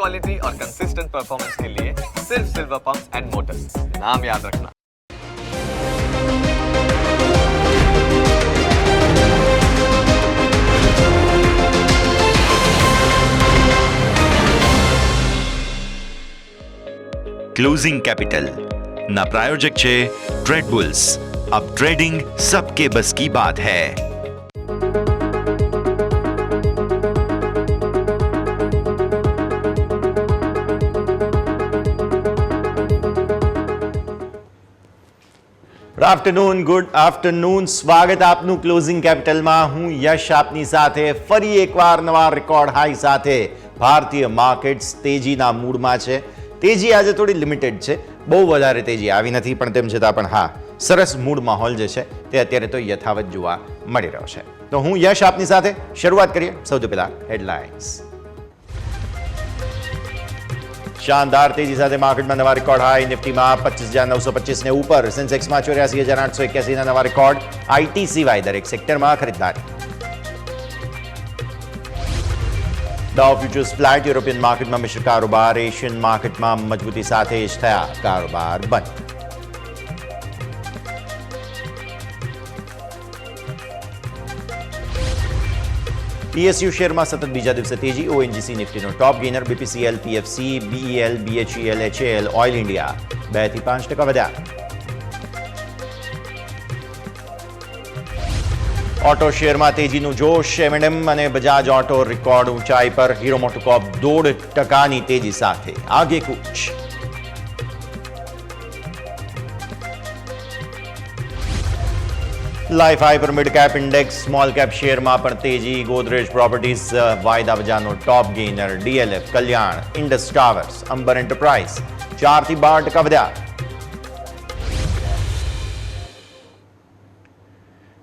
Quality और consistent performance के लिए सिर्फ सिल्वर पंप्स एंड मोटर्स, नाम याद रखना। क्लोजिंग कैपिटल ना प्रायोजक छे ट्रेड बुल्स। अब ट्रेडिंग सबके बस की बात है। ગુડ આફ્ટરનૂન, સ્વાગત આપનું ક્લોઝિંગ કેપિટલમાં। હું યશ આપની સાથે ફરી એકવાર નવા રેકોર્ડ હાઈ સાથે ભારતીય માર્કેટ્સ તેજીના મૂડમાં છે। તેજી આજે થોડી લિમિટેડ છે, બહુ વધારે તેજી આવી નથી, પણ તેમ છતાં પણ હા, સરસ મૂડ માહોલ જે છે તે અત્યારે તો યથાવત જોવા મળી રહ્યો છે। તો હું યશ આપની સાથે શરૂઆત કરીએ। સૌથી પહેલા હેડલાઇન્સ। શાનદાર તેજી સાથે માર્કેટમાં નવા રેકોર્ડ હાઈ। નિફ્ટીમાં 25,925 ને ઉપર, સેન્સેક્સમાં 84,881 ના નવા રેકોર્ડ। આઈટી સિવાય દરેક સેક્ટરમાં ખરીદદારી। Dow futures flat. European market में मिश्र कारोबार। एशियन मार्केट में मजबूती साथ ज थया कारोबार बंद। पीएसयू शेर में सतत बीजा दिवसे तेजी। ONGC Nifty top gainer. BPCL, PFC, BEL, BHEL, HAL, oil India 2 થી 5% વધ્યા। ऑटो शेर में तेजी जोश। एम&एम અને बजाज ऑटो रिकॉर्ड ऊंचाई पर। हीरो मोटोकॉर्प 1.5% तेजी साथ आगे कूच। लाइफ हाई पर mid cap index. Small cap शेर में पण तेजी। गोदरेज प्रॉपर्टीज वायदा बजारનો टॉप गेनर। डीएलएफ, कल्याण, इंडस टावर्स, अंबर एंटरप्राइज 4 થી 12% વધ્યા।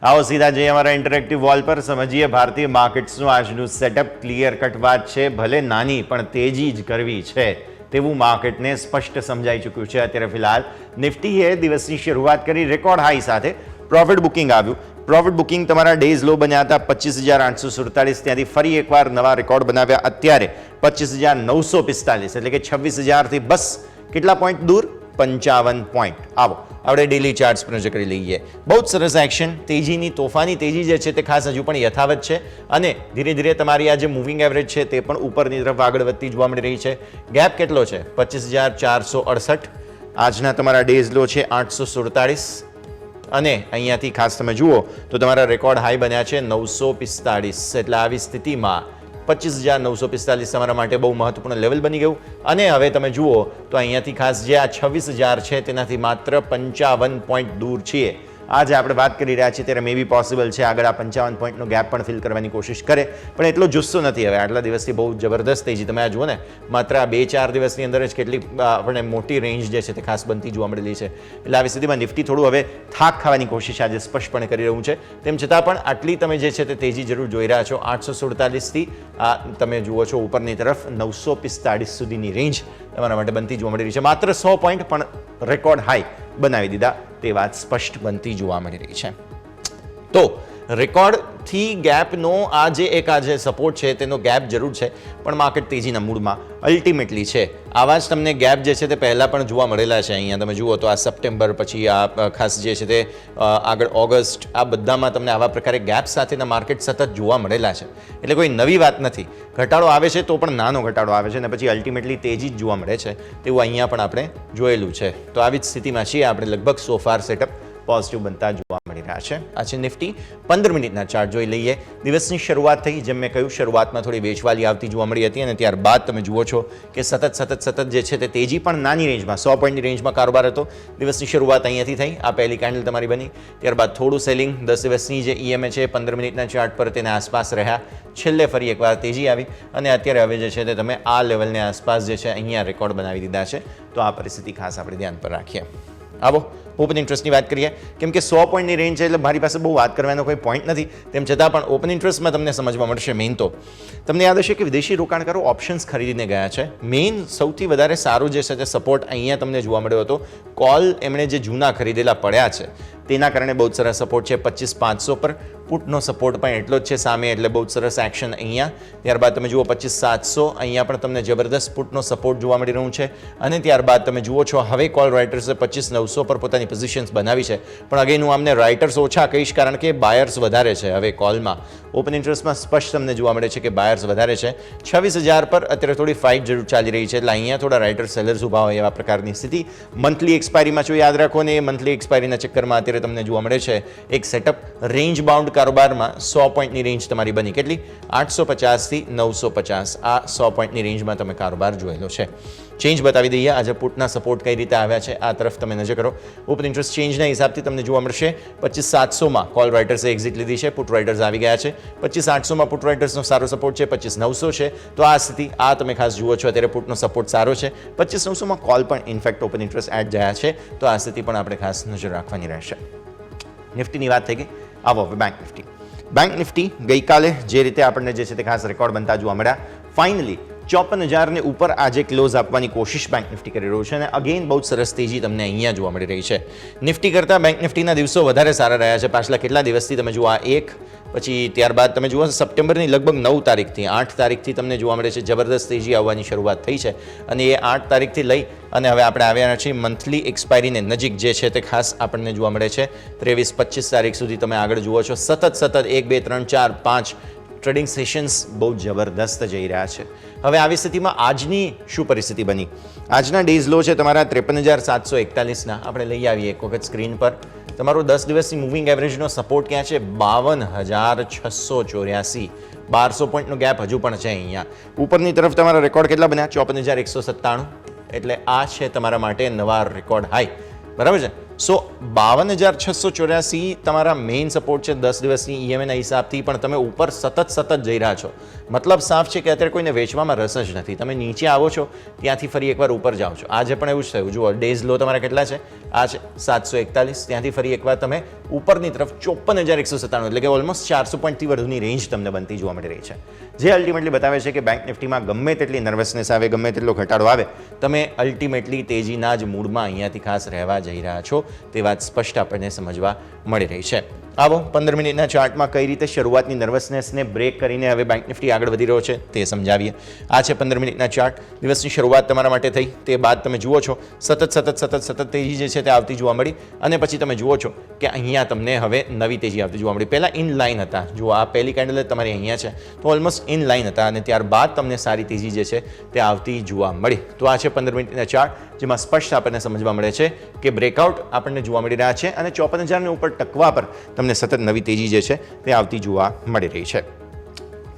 आओ सीधा जઈએ हमारा इंटरेक्टिव वॉल पर, समझिए भारतीय मार्केट्सનું આજનું સેટઅપ। ક્લિયર કટ વાત છે, ભલે નાની પણ તેજી જ કરવી છે તેવું માર્કેટને સ્પષ્ટ સમજાઈ ચૂક્યું છે। અત્યારે ફિલહાલ નિફ્ટીએ દિવસની શરૂઆત કરી રેકોર્ડ હાઈ સાથે। પ્રોફિટ બુકિંગ આવ્યું। પ્રોફિટ બુકિંગ તમારા ડેઝ લો બન્યા હતા 25,847, ત્યાંથી ફરી એકવાર નવા રેકોર્ડ બનાવ્યા। અત્યારે 25,945, એટલે કે 26,000 બસ કેટલા પોઈન્ટ દૂર? 55 પોઈન્ટ। આવો આપણે ડેલી ચાર્ટ્સ પર નજર કરી લઈએ। બહુ સરસ એક્શન। તેજીની તોફાની તેજી જે છે તે ખાસ હજુ પણ યથાવત છે અને ધીરે ધીરે તમારી આ જે મૂવિંગ એવરેજ છે તે પણ ઉપરની તરફ આગળ વધતી જોવા મળી રહી છે। ગેપ કેટલો છે? 25,468। આજના તમારા ડેઝ લો છે 847 અને અહીંયાથી ખાસ તમે જુઓ તો તમારા રેકોર્ડ હાઈ બન્યા છે 945। એટલે આવી સ્થિતિમાં 25,945 તમારા માટે બહુ મહત્વપૂર્ણ લેવલ બની ગયું। અને હવે તમે જુઓ તો અહીંયાથી ખાસ જે આ 26,000 છે તેનાથી માત્ર 55 પોઈન્ટ દૂર છીએ। આજે આપણે વાત કરી રહ્યા છીએ ત્યારે મે બી પોસિબલ છે આગળ આ 55 પોઈન્ટનો ગેપ પણ ફિલ કરવાની કોશિશ કરે, પણ એટલો જુસ્સો નથી હવે। આટલા દિવસથી બહુ જબરદસ્ત તેજી તમે આ જુઓ ને, માત્ર આ 2-4 દિવસની અંદર જ કેટલી આપણે મોટી રેન્જ જે છે તે ખાસ બનતી જોવા મળેલી છે। એટલે આવી સ્થિતિમાં નિફ્ટી થોડું હવે થાક ખાવાની કોશિશ આજે સ્પષ્ટપણે કરી રહ્યું છે। તેમ છતાં પણ આટલી તમે જે છે તે તેજી જરૂર જોઈ રહ્યા છો। 847થી આ તમે જુઓ છો ઉપરની તરફ 945 સુધીની રેન્જ તમારા માટે બનતી જોવા મળી રહી છે। માત્ર 100 પોઈન્ટ પણ રેકોર્ડ હાઈ બનાવી દીધા તે વાત સ્પષ્ટ બનતી જોવા મળી રહી છે। તો રેકોર્ડથી ગેપનો આ જે એક આ જે સપોર્ટ છે તેનો ગેપ જરૂર છે, પણ માર્કેટ તેજીના મૂડમાં અલ્ટિમેટલી છે। આવા જ તમને ગેપ જે છે તે પહેલાં પણ જોવા મળેલા છે। અહીંયા તમે જુઓ તો આ સપ્ટેમ્બર, પછી આ ખાસ જે છે તે આગળ ઓગસ્ટ, આ બધામાં તમને આવા પ્રકારે ગેપ સાથેના માર્કેટ સતત જોવા મળેલા છે। એટલે કોઈ નવી વાત નથી। ઘટાડો આવે છે તો પણ નાનો ઘટાડો આવે છે અને પછી અલ્ટિમેટલી તેજી જ જોવા મળે છે, તેવું અહીંયા પણ આપણે જોયેલું છે। તો આવી જ સ્થિતિમાં છીએ આપણે। લગભગ સોફાર સેટઅપ પોઝિટિવ બનતા જોવા મળી રહ્યા છે। આ છે નિફ્ટી। 15 મિનિટના ચાર્ટ જોઈ લઈએ। દિવસની શરૂઆત થઈ, જેમ મેં કહ્યું શરૂઆતમાં થોડી વેચવાલી આવતી જોવા મળી હતી અને ત્યારબાદ તમે જુઓ છો કે સતત જે છે તે તેજી પણ નાની રેન્જમાં 100 પોઈન્ટની રેન્જમાં કારોબાર હતો। દિવસની શરૂઆત અહીંયાથી થઈ। આ પહેલી કેન્ડલ તમારી બની, ત્યારબાદ થોડું સેલિંગ 10 દિવસની જે ઈએમએ છે 15 મિનિટના ચાર્ટ પર તેના આસપાસ રહ્યા। છેલ્લે ફરી એકવાર તેજી આવી અને અત્યારે હવે જે છે તે તમે આ લેવલની આસપાસ જે છે અહીંયા રેકોર્ડ બનાવી દીધા છે। તો આ પરિસ્થિતિ ખાસ આપણે ધ્યાન પર રાખીએ। આવો ઓપન ઇન્ટરેસ્ટની વાત કરીએ, કેમ કે 100 પોઈન્ટની રેન્જ છે એટલે મારી પાસે બહુ વાત કરવાનો કોઈ પોઈન્ટ નથી. તેમ છતાં પણ ઓપન ઇન્ટરેસ્ટમાં તમને સમજવા મળશે. મેઇન તો તમને યાદ હશે કે વિદેશી રોકાણકારો ઓપ્શન્સ ખરીદીને ગયા છે. મેઇન સૌથી વધારે સારું જે છે તે સપોર્ટ અહીંયા તમને જોવા મળ્યો હતો. કોલ એમણે જે જૂના ખરીદેલા પડ્યા છે તેના કારણે બહુ સરસ સપોર્ટ છે 25,500 પર. પુટનો સપોર્ટ પણ એટલો જ છે સામે, એટલે બહુ સરસ એક્શન અહીંયા. ત્યારબાદ તમે જુઓ 25,700, અહીંયા પણ તમને જબરદસ્ત પુટનો સપોર્ટ જોવા મળી રહ્યું છે. અને ત્યારબાદ તમે જુઓ છો હવે કોલ રાઇટર્સે 25,900 પર પોતાની પોઝિશન્સ બનાવી છે. પણ અગેન હું આમને રાઇટર્સ ઓછા કહીશ કારણ કે બાયર્સ વધારે છે હવે કોલમાં. ઓપન ઇન્ટરેસ્ટમાં સ્પષ્ટ તમને જોવા મળે છે કે બાયર્સ વધારે છે. 26,000 પર અત્યારે થોડી ફાઇટ જરૂર ચાલી રહી છે, એટલે અહીંયા થોડા રાઇટર સેલર્સ ઊભા હોય એવા પ્રકારની સ્થિતિ. મંથલી એક્સપાયરીમાં જો યાદ રાખો ને, એ મંથલી એક્સપાયરીના ચક્કરમાં અત્યારે તમને જોવા મળે છે એક સેટઅપ. રેન્જ બાઉન્ડ કારોબારમાં 100 પોઈન્ટની રેન્જ તમારી બની. કેટલી? 850 થી 950. આ 100 પોઈન્ટની રેન્જમાં તમે કારોબાર જોયેલો છે. ચેન્જ બતાવી દઈએ આજે પુટના સપોર્ટ કઈ રીતે આવ્યા છે. આ તરફ તમે નજર કરો. ઓપન ઇન્ટરેસ્ટ ચેન્જના હિસાબથી તમને જોવા મળશે 25,700માં કોલ રાઇટર્સે એક્ઝિટ લીધી છે, પુટ રાઇટર્સ આવી ગયા છે. 25,800માં પુટ રાઇટર્સનો સારો સપોર્ટ છે, 25,900 છે. તો આ સ્થિતિ આ તમે ખાસ જુઓ છો, અત્યારે પુટનો સપોર્ટ સારો છે. 25,900માં કોલ પણ ઇનફેક્ટ ઓપન ઇન્ટરેસ્ટ એડ ગયા છે. તો આ સ્થિતિ પણ આપણે ખાસ નજર રાખવાની રહેશે. નિફ્ટીની વાત થઈ ગઈ. આવો હવે બેંક નિફ્ટી. બેંક નિફ્ટી ગઈકાલે જે રીતે આપણને જે છે તે ખાસ રેકોર્ડ બનતા જોવા મળ્યા. ફાઇનલી 54,000 ઉપર આજે ક્લોઝ આપવાની કોશિશ બેંક નિફ્ટી કરી રહ્યું છે અને અગેન બહુ સરસ તેજી તમને અહીંયા જોવા મળી રહી છે. નિફ્ટી કરતાં બેંક નિફ્ટીના દિવસો વધારે સારા રહ્યા છે પાછલા કેટલા દિવસથી. તમે જુઓ આ એક, પછી ત્યારબાદ તમે જુઓ સપ્ટેમ્બરની લગભગ 9 તારીખથી 8 તારીખથી તમને જોવા મળે છે જબરદસ્ત તેજી આવવાની શરૂઆત થઈ છે. અને એ 8 તારીખથી લઈ અને હવે આપણે આવ્યા છીએ મંથલી એક્સપાયરીને નજીક જે છે તે ખાસ આપણને જોવા મળે છે 23-25 તારીખ સુધી તમે આગળ જુઓ છો. સતત 1, 2, 3, 4, 5 ટ્રેડિંગ સેશન્સ બહુ જબરદસ્ત જઈ રહ્યા છે. હવે આવી સ્થિતિમાં આજની શું પરિસ્થિતિ બની? આજના ડેઝ લો છે તમારા 53,741ના. આપણે લઈ આવીએ એક વખત સ્ક્રીન પર. તમારો 10 દિવસની મૂવિંગ એવરેજનો સપોર્ટ ક્યાં છે? 52,684. 1200 પોઈન્ટનો ગેપ હજુ પણ છે અહીંયા. ઉપરની તરફ તમારા રેકોર્ડ કેટલા બન્યા? 54,197. એટલે આ છે તમારા માટે નવા રેકોર્ડ હાઈ. બરાબર છે. સો 52,684 તમારા મેઇન સપોર્ટ છે 10 દિવસની EMAના હિસાબથી. પણ તમે ઉપર સતત જઈ રહ્યા છો. મતલબ સાફ છે કે અત્યારે કોઈને વેચવામાં રસ જ નથી. તમે નીચે આવો છો ત્યાંથી ફરી એકવાર ઉપર જાઓ છો. આજે પણ એવું જ થયું. જુઓ ડેઝ લો તમારા કેટલા છે? આ છે 741. ત્યાંથી ફરી એકવાર તમે ઉપરની તરફ 54,197, એટલે કે ઓલમોસ્ટ 400 પોઈન્ટથી વધુની રેન્જ તમને બનતી જોવા મળી રહી છે. જે અલ્ટિમેટલી બતાવે છે કે બેંક નિફ્ટીમાં ગમે તેટલી નર્વસનેસ આવે, ગમે તેટલો ઘટાડો આવે, તમે અલ્ટિમેટલી તેજીના જ મૂડમાં અહીંયાથી ખાસ રહેવા જઈ રહ્યા છો. તે વાત સ્પષ્ટ આપણને સમજવા મળી રહી છે. આવો 15 મિનિટના ચાર્ટમાં કઈ રીતે શરૂઆતની નર્વસનેસને બ્રેક કરીને હવે બેંક નિફ્ટી આગળ વધી રહ્યો છે તે સમજાવીએ. આ છે 15 મિનિટના ચાર્ટ. દિવસની શરૂઆત તમારા માટે થઈ, તે બાદ તમે જુઓ છો સતત તેજી જે છે તે આવતી જોવા મળી. અને પછી તમે જુઓ છો કે અહીંયા તમને હવે નવી તેજી આવતી જોવા મળી. પહેલાં ઇન લાઇન હતા. જુઓ આ પહેલી કેન્ડલ તમારી અહીંયા છે તો ઓલમોસ્ટ ઇન લાઇન હતા અને ત્યારબાદ તમને સારી તેજી જે છે તે આવતી જોવા મળી. તો આ છે 15 મિનિટના ચાર્ટ, જેમાં સ્પષ્ટ આપણને સમજવા મળે છે કે બ્રેકઆઉટ આપણને જોવા મળી રહ્યા છે અને 54,000ની ઉપર ટકવા પર તમને સતત નવી તેજી જે છે તે આવતી જોવા મળી રહી છે.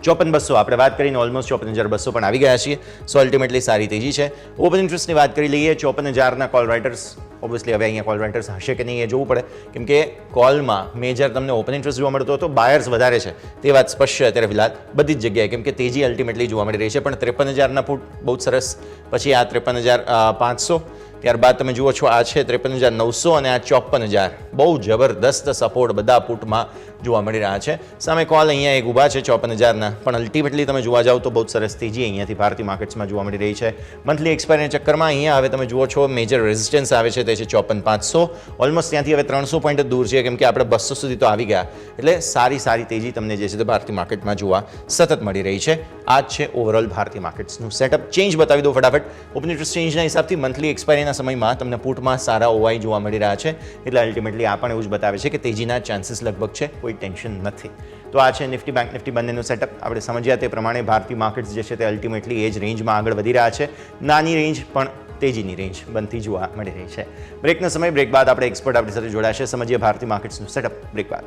54,200 આપણે વાત કરીને ઓલમોસ્ટ 54,200 પણ આવી ગયા છીએ. સો અલ્ટિમેટલી સારી તેજી છે. ઓપન ઇન્ટરેસ્ટની વાત કરી લઈએ. 54,000ના કોલ રાઇટર્સ ઓબ્વિયસલી હવે અહીંયા કોલ રાઇટર્સ હશે કે નહીં એ જોવું પડે, કેમ કે કોલમાં મેજર તમને ઓપન ઇન્ટરેસ્ટ જોવા મળતો હતો, બાયર્સ વધારે છે તે વાત સ્પષ્ટ છે અત્યારે ફિલહાલ બધી જ જગ્યાએ, કેમ કે તેજી અલ્ટિમેટલી જોવા મળી રહી છે. પણ 53,000ના પુટ બહુ સરસ, પછી આ 53,500, ત્યારબાદ તમે જુઓ છો આ છે 53,900 અને આ 54,000. બહુ જબરદસ્ત સપોર્ટ બધા પુટમાં જોવા મળી રહ્યા છે. સામે કોલ અહીંયા એક ઊભા છે 54,000ના, પણ અલ્ટિમેટલી તમે જોવા જાઓ તો બહુ સરસ તેજી અહીંયાથી ભારતીય માર્કેટ્સમાં જોવા મળી રહી છે. મંથલી એક્સપાયરીના ચક્કરમાં અહીંયા હવે તમે જુઓ છો મેજર રેઝિસ્ટન્સ આવે છે તે છે 54,500. ઓલમોસ્ટ ત્યાંથી હવે 300 પોઈન્ટ દૂર છે, કેમ કે આપણે 200 સુધી તો આવી ગયા. એટલે સારી તેજી તમને જે છે તે ભારતીય માર્કેટમાં જોવા સતત મળી રહી છે. આ જ છે ઓવરઓલ ભારતીય માર્કેટ્સનું સેટઅપ. ચેન્જ બતાવી દો ફટાફટ. ઓપન ઇન્ટરેસ્ટ ચેન્જના હિસાબથી મંથલી એક્સપાયરીના સમયમાં તમને પુટમાં સારા ઓવાઈ જોવા મળી રહ્યા છે. એટલે અલ્ટિમેટલી આ પણ એવું જ બતાવે છે કે તેજીના ચાન્સીસ લગભગ છે, કોઈ ટેન્શન નથી. તો આ છે નિફ્ટી બેંક નિફ્ટી બંનેનું સેટઅપ. આપણે સમજ્યા તે પ્રમાણે ભારતીય માર્કેટ્સ જે છે તે અલ્ટિમેટલી એ જ રેન્જમાં આગળ વધી રહ્યા છે. નાની રેન્જ પણ તેજીની રેન્જ બનતી જોવા મળી રહી છે. બ્રેકનો સમય. બ્રેક બાદ આપણે એક્સપર્ટ આપણી સાથે જોડાશે. સમજીએ ભારતીય માર્કેટ્સનું સેટઅપ બ્રેક બાદ.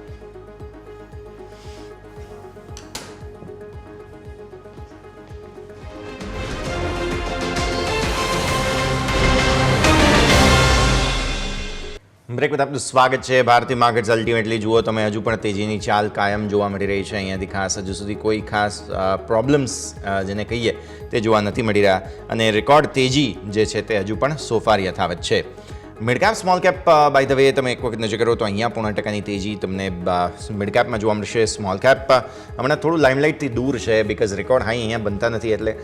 બ્રેક બાદ આપનું સ્વાગત છે. ભારતીય માર્કેટ્સ અલ્ટિમેટલી જુઓ તમે હજુ પણ તેજીની ચાલ કાયમ જોવા મળી રહી છે. અહીંયાથી ખાસ હજુ સુધી કોઈ ખાસ પ્રોબ્લેમ્સ જેને કહીએ તે જોવા નથી મળી રહ્યા અને રેકોર્ડ તેજી જે છે તે હજુ પણ સોફાર યથાવત છે. Midcap small cap by the way તમે એક વખત નજર કરો તો અહીંયા 0.5% તેજી તમને મિડકેપમાં જોવા મળશે. સ્મોલ કેપ હમણાં થોડું લાઇમલાઇટથી દૂર છે બિકોઝ રેકોર્ડ હાઈ અહીંયા બનતા નથી, એટલે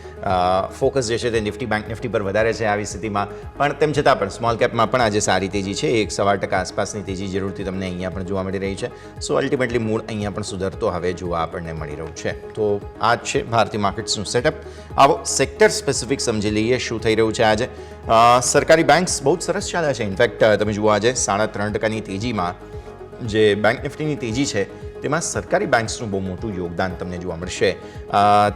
ફોકસ જે છે તે નિફ્ટી બેંક નિફ્ટી પર વધારે છે આવી સ્થિતિમાં. પણ તેમ છતાં પણ સ્મોલ કેપમાં પણ આજે સારી તેજી છે. 1.25% આસપાસની તેજી જરૂરથી તમને અહીંયા પણ જોવા મળી રહી છે. સો અલ્ટિમેટલી મૂળ અહીંયા પણ સુધરતો હવે જોવા આપણને મળી રહ્યું છે. તો આ જ છે ભારતીય માર્કેટ્સનું સેટઅપ. આવો સેક્ટર સ્પેસિફિક સમજી લઈએ શું થઈ રહ્યું છે આજે. સરકારી બેંક્સ બહુ જ સરસ ચાલે છે. ઇનફેક્ટ તમે જુઓ આજે 3.5% તેજીમાં જે બેંક નિફ્ટીની તેજી છે તેમાં સરકારી બેંક્સનું બહુ મોટું યોગદાન તમને જોવા મળશે.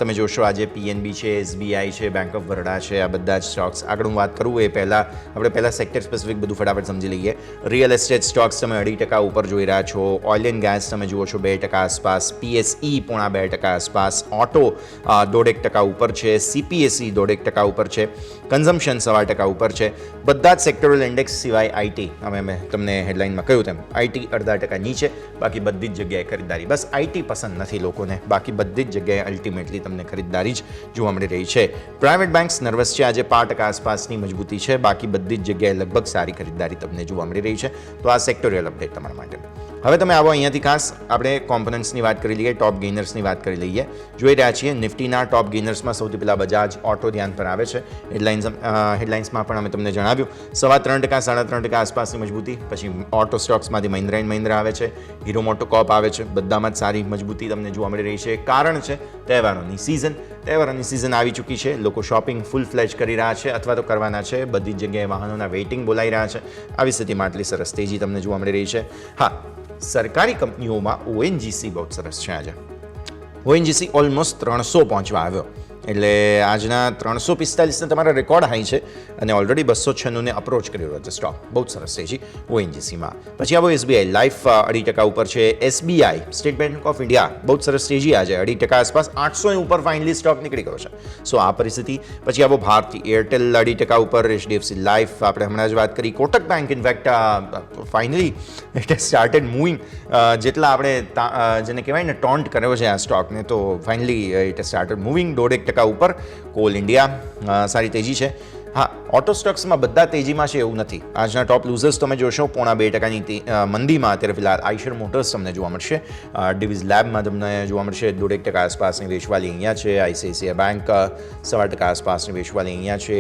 તમે જોશો આજે પીએનબી છે, એસબીઆઈ છે, બેંક ઓફ બરોડા છે, આ બધા જ સ્ટોક્સ. આગળ હું વાત કરું એ પહેલાં આપણે સેક્ટર સ્પેસિફિક બધું ફટાફટ સમજી લઈએ. રિયલ એસ્ટેટ સ્ટોક્સ તમે 2% ઉપર જોઈ રહ્યા છો. ઓઇલ એન્ડ ગેસ તમે જુઓ છો 2% આસપાસ. પીએસઈ 0.5% આસપાસ. ઓટો 1.5% ઉપર છે. સીપીએસઈ 1.5% ઉપર છે. કન્ઝમ્પશન 1.25% ઉપર છે. બધા જ સેક્ટોરલ ઇન્ડેક્સ સિવાય આઈટી, મેં તમને હેડલાઇનમાં કહ્યું તેમ આઈટી 0.5% નીચે, બાકી બધી જ જગ્યાએ ખરીદદારી. બસ આઈટી પસંદ નથી લોકોને, બાકી બધી જ જગ્યાએ અલ્ટિમેટલી તમને ખરીદદારી જ જોવા મળી રહી છે. પ્રાઇવેટ બેંક્સ નર્વસ છે. આજે 5% આસપાસની મજબૂતી છે, બાકી બધી જ જગ્યાએ લગભગ સારી ખરીદદારી તમને જોવા મળી રહી છે. તો આ સેક્ટોરિયલ અપડેટ તમારા માટે. હવે તમે આવો અહીંયાથી ખાસ આપણે કોમ્પોનન્ટ્સની વાત કરી લઈએ, ટોપ ગેઇનર્સની વાત કરી લઈએ. જોઈ રહ્યા છીએ નિફ્ટીના ટોપ ગેઇનર્સમાં સૌથી પહેલાં બજાજ ઓટો ધ્યાન પર આવે છે. હેડલાઇન્સમાં પણ અમે તમને જણાવ્યું 3.25% 3.5% આસપાસની મજબૂતી. પછી ઓટો સ્ટોક્સમાંથી મહિન્દ્રા એન્ડ મહિન્દ્રા આવે છે, હીરો મોટોકોર્પ આવે છે. બધામાં જ સારી મજબૂતી તમને જોવા મળી રહી છે. કારણ છે તહેવારોની સિઝન આવી ચૂકી છે. લોકો શોપિંગ ફૂલ ફ્લેજ કરી રહ્યા છે અથવા તો કરવાના છે. બધી જ જગ્યાએ વાહનોના વેઇટિંગ બોલાઈ રહ્યા છે. આવી સ્થિતિમાં આટલી સરસ તેજી તમને જોવા મળી રહી છે. હા, સરકારી કંપનીઓમાં ઓએનજીસી બહુ સરસ છે. આજે ઓએનજીસી ઓલમોસ્ટ 300 પહોંચવા આવ્યો, એટલે આજના 345 તમારા રેકોર્ડ હાઈ છે અને ઓલરેડી 296 અપ્રોચ કરી રહ્યો છે સ્ટોક. બહુ સરસ છે ઓએનજીસીમાં. પછી આવો એસબીઆઈ લાઈફ 2% ઉપર છે. SBI state bank of India બહુ સરસ તેજી આજે 2% આસપાસ. 800 ઉપર ફાઇનલી સ્ટોક નીકળી ગયો છે. સો આ પરિસ્થિતિ. પછી આવો ભારતી એરટેલ 2% ઉપર. એચડીએફસી લાઈફ આપણે હમણાં જ વાત કરી. Kotak bank in fact finally it has started moving. જેટલા આપણે જેને કહેવાય ને ટોન્ટ કર્યો છે આ સ્ટોકને, તો finally it has started moving 1.5% ઉપર. કોલ ઇન્ડિયા સારી તેજી છે. હા, ઓટો સ્ટોક્સમાં બધા તેજીમાં છે એવું નથી. આજના ટોપ લૂઝર્સ તમે જોશો 0.2%ની મંદીમાં અત્યારે ફિલહાલ આઈશર મોટર્સ તમને જોવા મળશે. ડિવિઝ લેબમાં તમને જોવા મળશે 1.5% આસપાસની વેચવાલી અહીંયા છે. આઈસીઆઈસીઆઈ બેંક 1.25% આસપાસની વેચવાલી અહીંયા છે.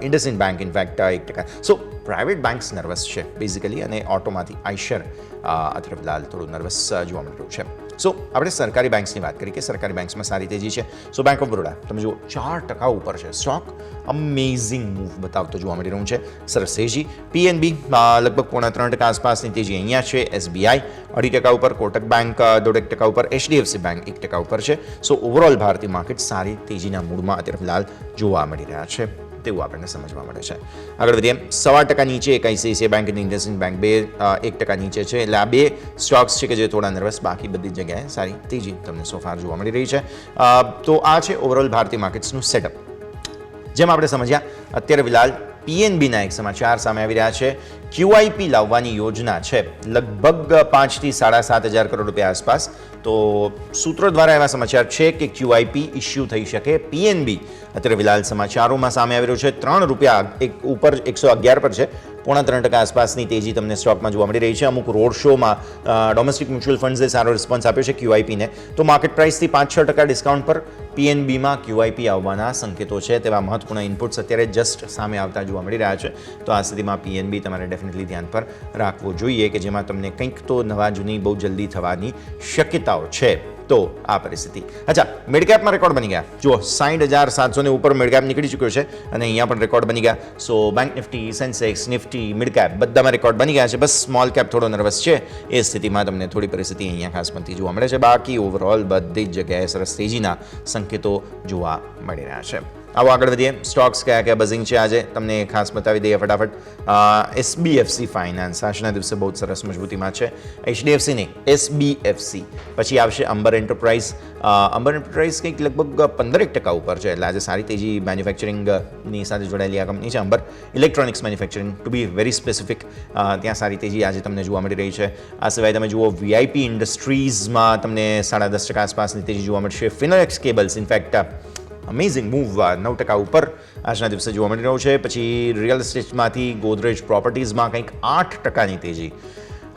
IndusInd bank in fact 1%. સો પ્રાઇવેટ બેંક્સ નર્વસ છે બેઝિકલી, અને ઓટોમાંથી આઈશર અત્યારે ફિલહાલ થોડું નર્વસ જોવા મળી રહ્યું છે. સો આપણે સરકારી બેંક્સની વાત કરી કે સરકારી બેંક્સમાં સારી તેજી છે. સો બેંક ઓફ બરોડા તમે જુઓ 4% ઉપર છે સ્ટોક. અમેઝિંગ મૂવ બતાવતો જોવા મળી રહ્યું છે. સરસ તેજી. પીએનબી લગભગ 0.3% આસપાસની તેજી અહીંયા છે. એસબીઆઈ 2% ઉપર. કોટક બેંક 1.5% ઉપર. એચડીએફસી બેંક 1% ઉપર છે. સો ઓવરઓલ ભારતીય માર્કેટ સારી તેજીના મૂડમાં અત્યારે ફિલહાલ જોવા મળી રહ્યા છે તેવું આપણને સમજવા મળે છે. આગળ વધીએ. 1.25% નીચે એક આઈસીઆઈસીઆઈ બેંક અને ઇન્ડસઇન્ડ બેંક 1% નીચે છે. એટલે આ બે સ્ટોક્સ છે કે જે થોડા નર્વસ, બાકી બધી જગ્યાએ સારી તેજી તમને સોફાર જોવા મળી રહી છે. તો આ છે ઓવરઓલ ભારતીય માર્કેટ્સનું સેટઅપ. જેમ આપણે સમજ્યા અત્યારે ફિલહાલ પીએનબીના એક સમાચાર સામે આવી રહ્યા છે. ક્યુઆઈપી લાવવાની યોજના છે લગભગ 5 થી 7.5 કરોડ રૂપિયા આસપાસ. તો સૂત્રો દ્વારા એવા સમાચાર છે કે ક્યુઆઈપી ઇસ્યુ થઈ શકે. પીએનબી અત્યારે ફિલહાલ સમાચારોમાં સામે આવી રહ્યું છે. ₹3 ઉપર 111 પર છે. 0.3% આસપાસની તેજી તમને સ્ટોકમાં જોવા મળી રહી છે. અમુક રોડ શોમાં ડોમેસ્ટિક મ્યુચ્યુઅલ ફંડ્સે સારો રિસ્પોન્સ આપ્યો છે ક્યુઆઈપીને. તો માર્કેટ પ્રાઇસથી 5-6% ડિસ્કાઉન્ટ પર પીએનબીમાં ક્યુઆઈપી આવવાના સંકેતો છે. તેવા મહત્વપૂર્ણ ઇનપુટ્સ અત્યારે જસ્ટ સામે આવતા જોવા મળી રહ્યા છે. તો આ સ્થિતિમાં પીએનબી તમારે ડેફિનેટલી ધ્યાન પર રાખવું જોઈએ કે જેમાં તમને કંઈક તો નવા જૂની બહુ જલ્દી થવાની શક્યતાઓ છે. તો આ પરિસ્થિતિ. અચ્છા, મિડકેપમાં રેકોર્ડ બની ગયા. જુઓ 60,700 ઉપર મિડકેપ નીકળી ચૂક્યો છે અને અહીંયા પણ રેકોર્ડ બની ગયા. So bank Nifty, Sensex, Nifty, midcap બધામાં રેકોર્ડ બની ગયા છે. બસ સ્મોલ કેપ થોડો નર્વસ છે. એ સ્થિતિમાં તમને થોડી પરિસ્થિતિ અહીંયા ખાસ બનતી જોવા મળે છે. બાકી ઓવરઓલ બધી જ જગ્યાએ સરસ તેજીના સંકેતો જોવા મળી રહ્યા છે. આવો આગળ વધીએ. સ્ટોક્સ કયા કયા બઝિંગ છે આજે તમને ખાસ બતાવી દઈએ ફટાફટ. એસબીએફસી ફાઇનાન્સ આજના દિવસે બહુ સરસ મજબૂતીમાં છે. એચડીએફસી નહીં, એસબીએફસી. પછી આવશે અંબર એન્ટરપ્રાઇઝ. અંબર એન્ટરપ્રાઇઝ કંઈક લગભગ 15% ઉપર છે. એટલે આજે સારી તેજી મેન્યુફેક્ચરિંગની સાથે જોડાયેલી આ કંપની છે Amber electronics manufacturing to be very specific. ત્યાં સારી તેજી આજે તમને જોવા મળી રહી છે. આ સિવાય તમે જુઓ વીઆઈપી ઇન્ડસ્ટ્રીઝમાં તમને 10.5% આસપાસની તેજી જોવા મળશે. Finolex cables in fact amazing move 9% ઉપર આજના દિવસે જોવા મળી રહ્યો છે. પછી રિયલ એસ્ટેટમાંથી ગોદરેજ પ્રોપર્ટીઝમાં કંઈક 8%ની તેજી.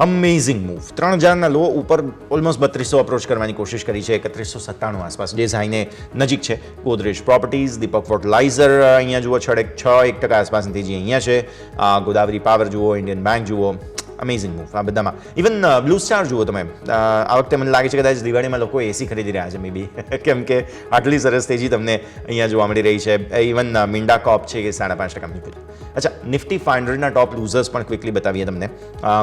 Amazing move. 3000ના લો ઉપર ઓલમોસ્ટ 3200 અપ્રોચ કરવાની કોશિશ કરી છે. 3197 આસપાસ ડેઝ હાઈને નજીક છે. ગોદરેજ પ્રોપર્ટીઝ, દીપક ફર્ટિલાઇઝર અહીંયા જુઓ 6% આસપાસની તેજી અહીંયા છે. ગોદાવરી પાવર જુઓ, ઇન્ડિયન બેંક જુઓ, અમેઝિંગ મૂવ આ બધામાં. ઇવન બ્લુ સ્ટાર જુઓ તમે. આ વખતે મને લાગે છે કદાચ દિવાળીમાં લોકો એસી ખરીદી રહ્યા છે મે બી, કેમ કે આટલી સરસ તેજી તમને અહીંયા જોવા મળી રહી છે. ઇવન મિન્ડા કોપ છે કે 5.5%. અચ્છા, નિફ્ટી 500ના ટોપ લૂઝર્સ પણ ક્વિકલી બતાવીએ તમને.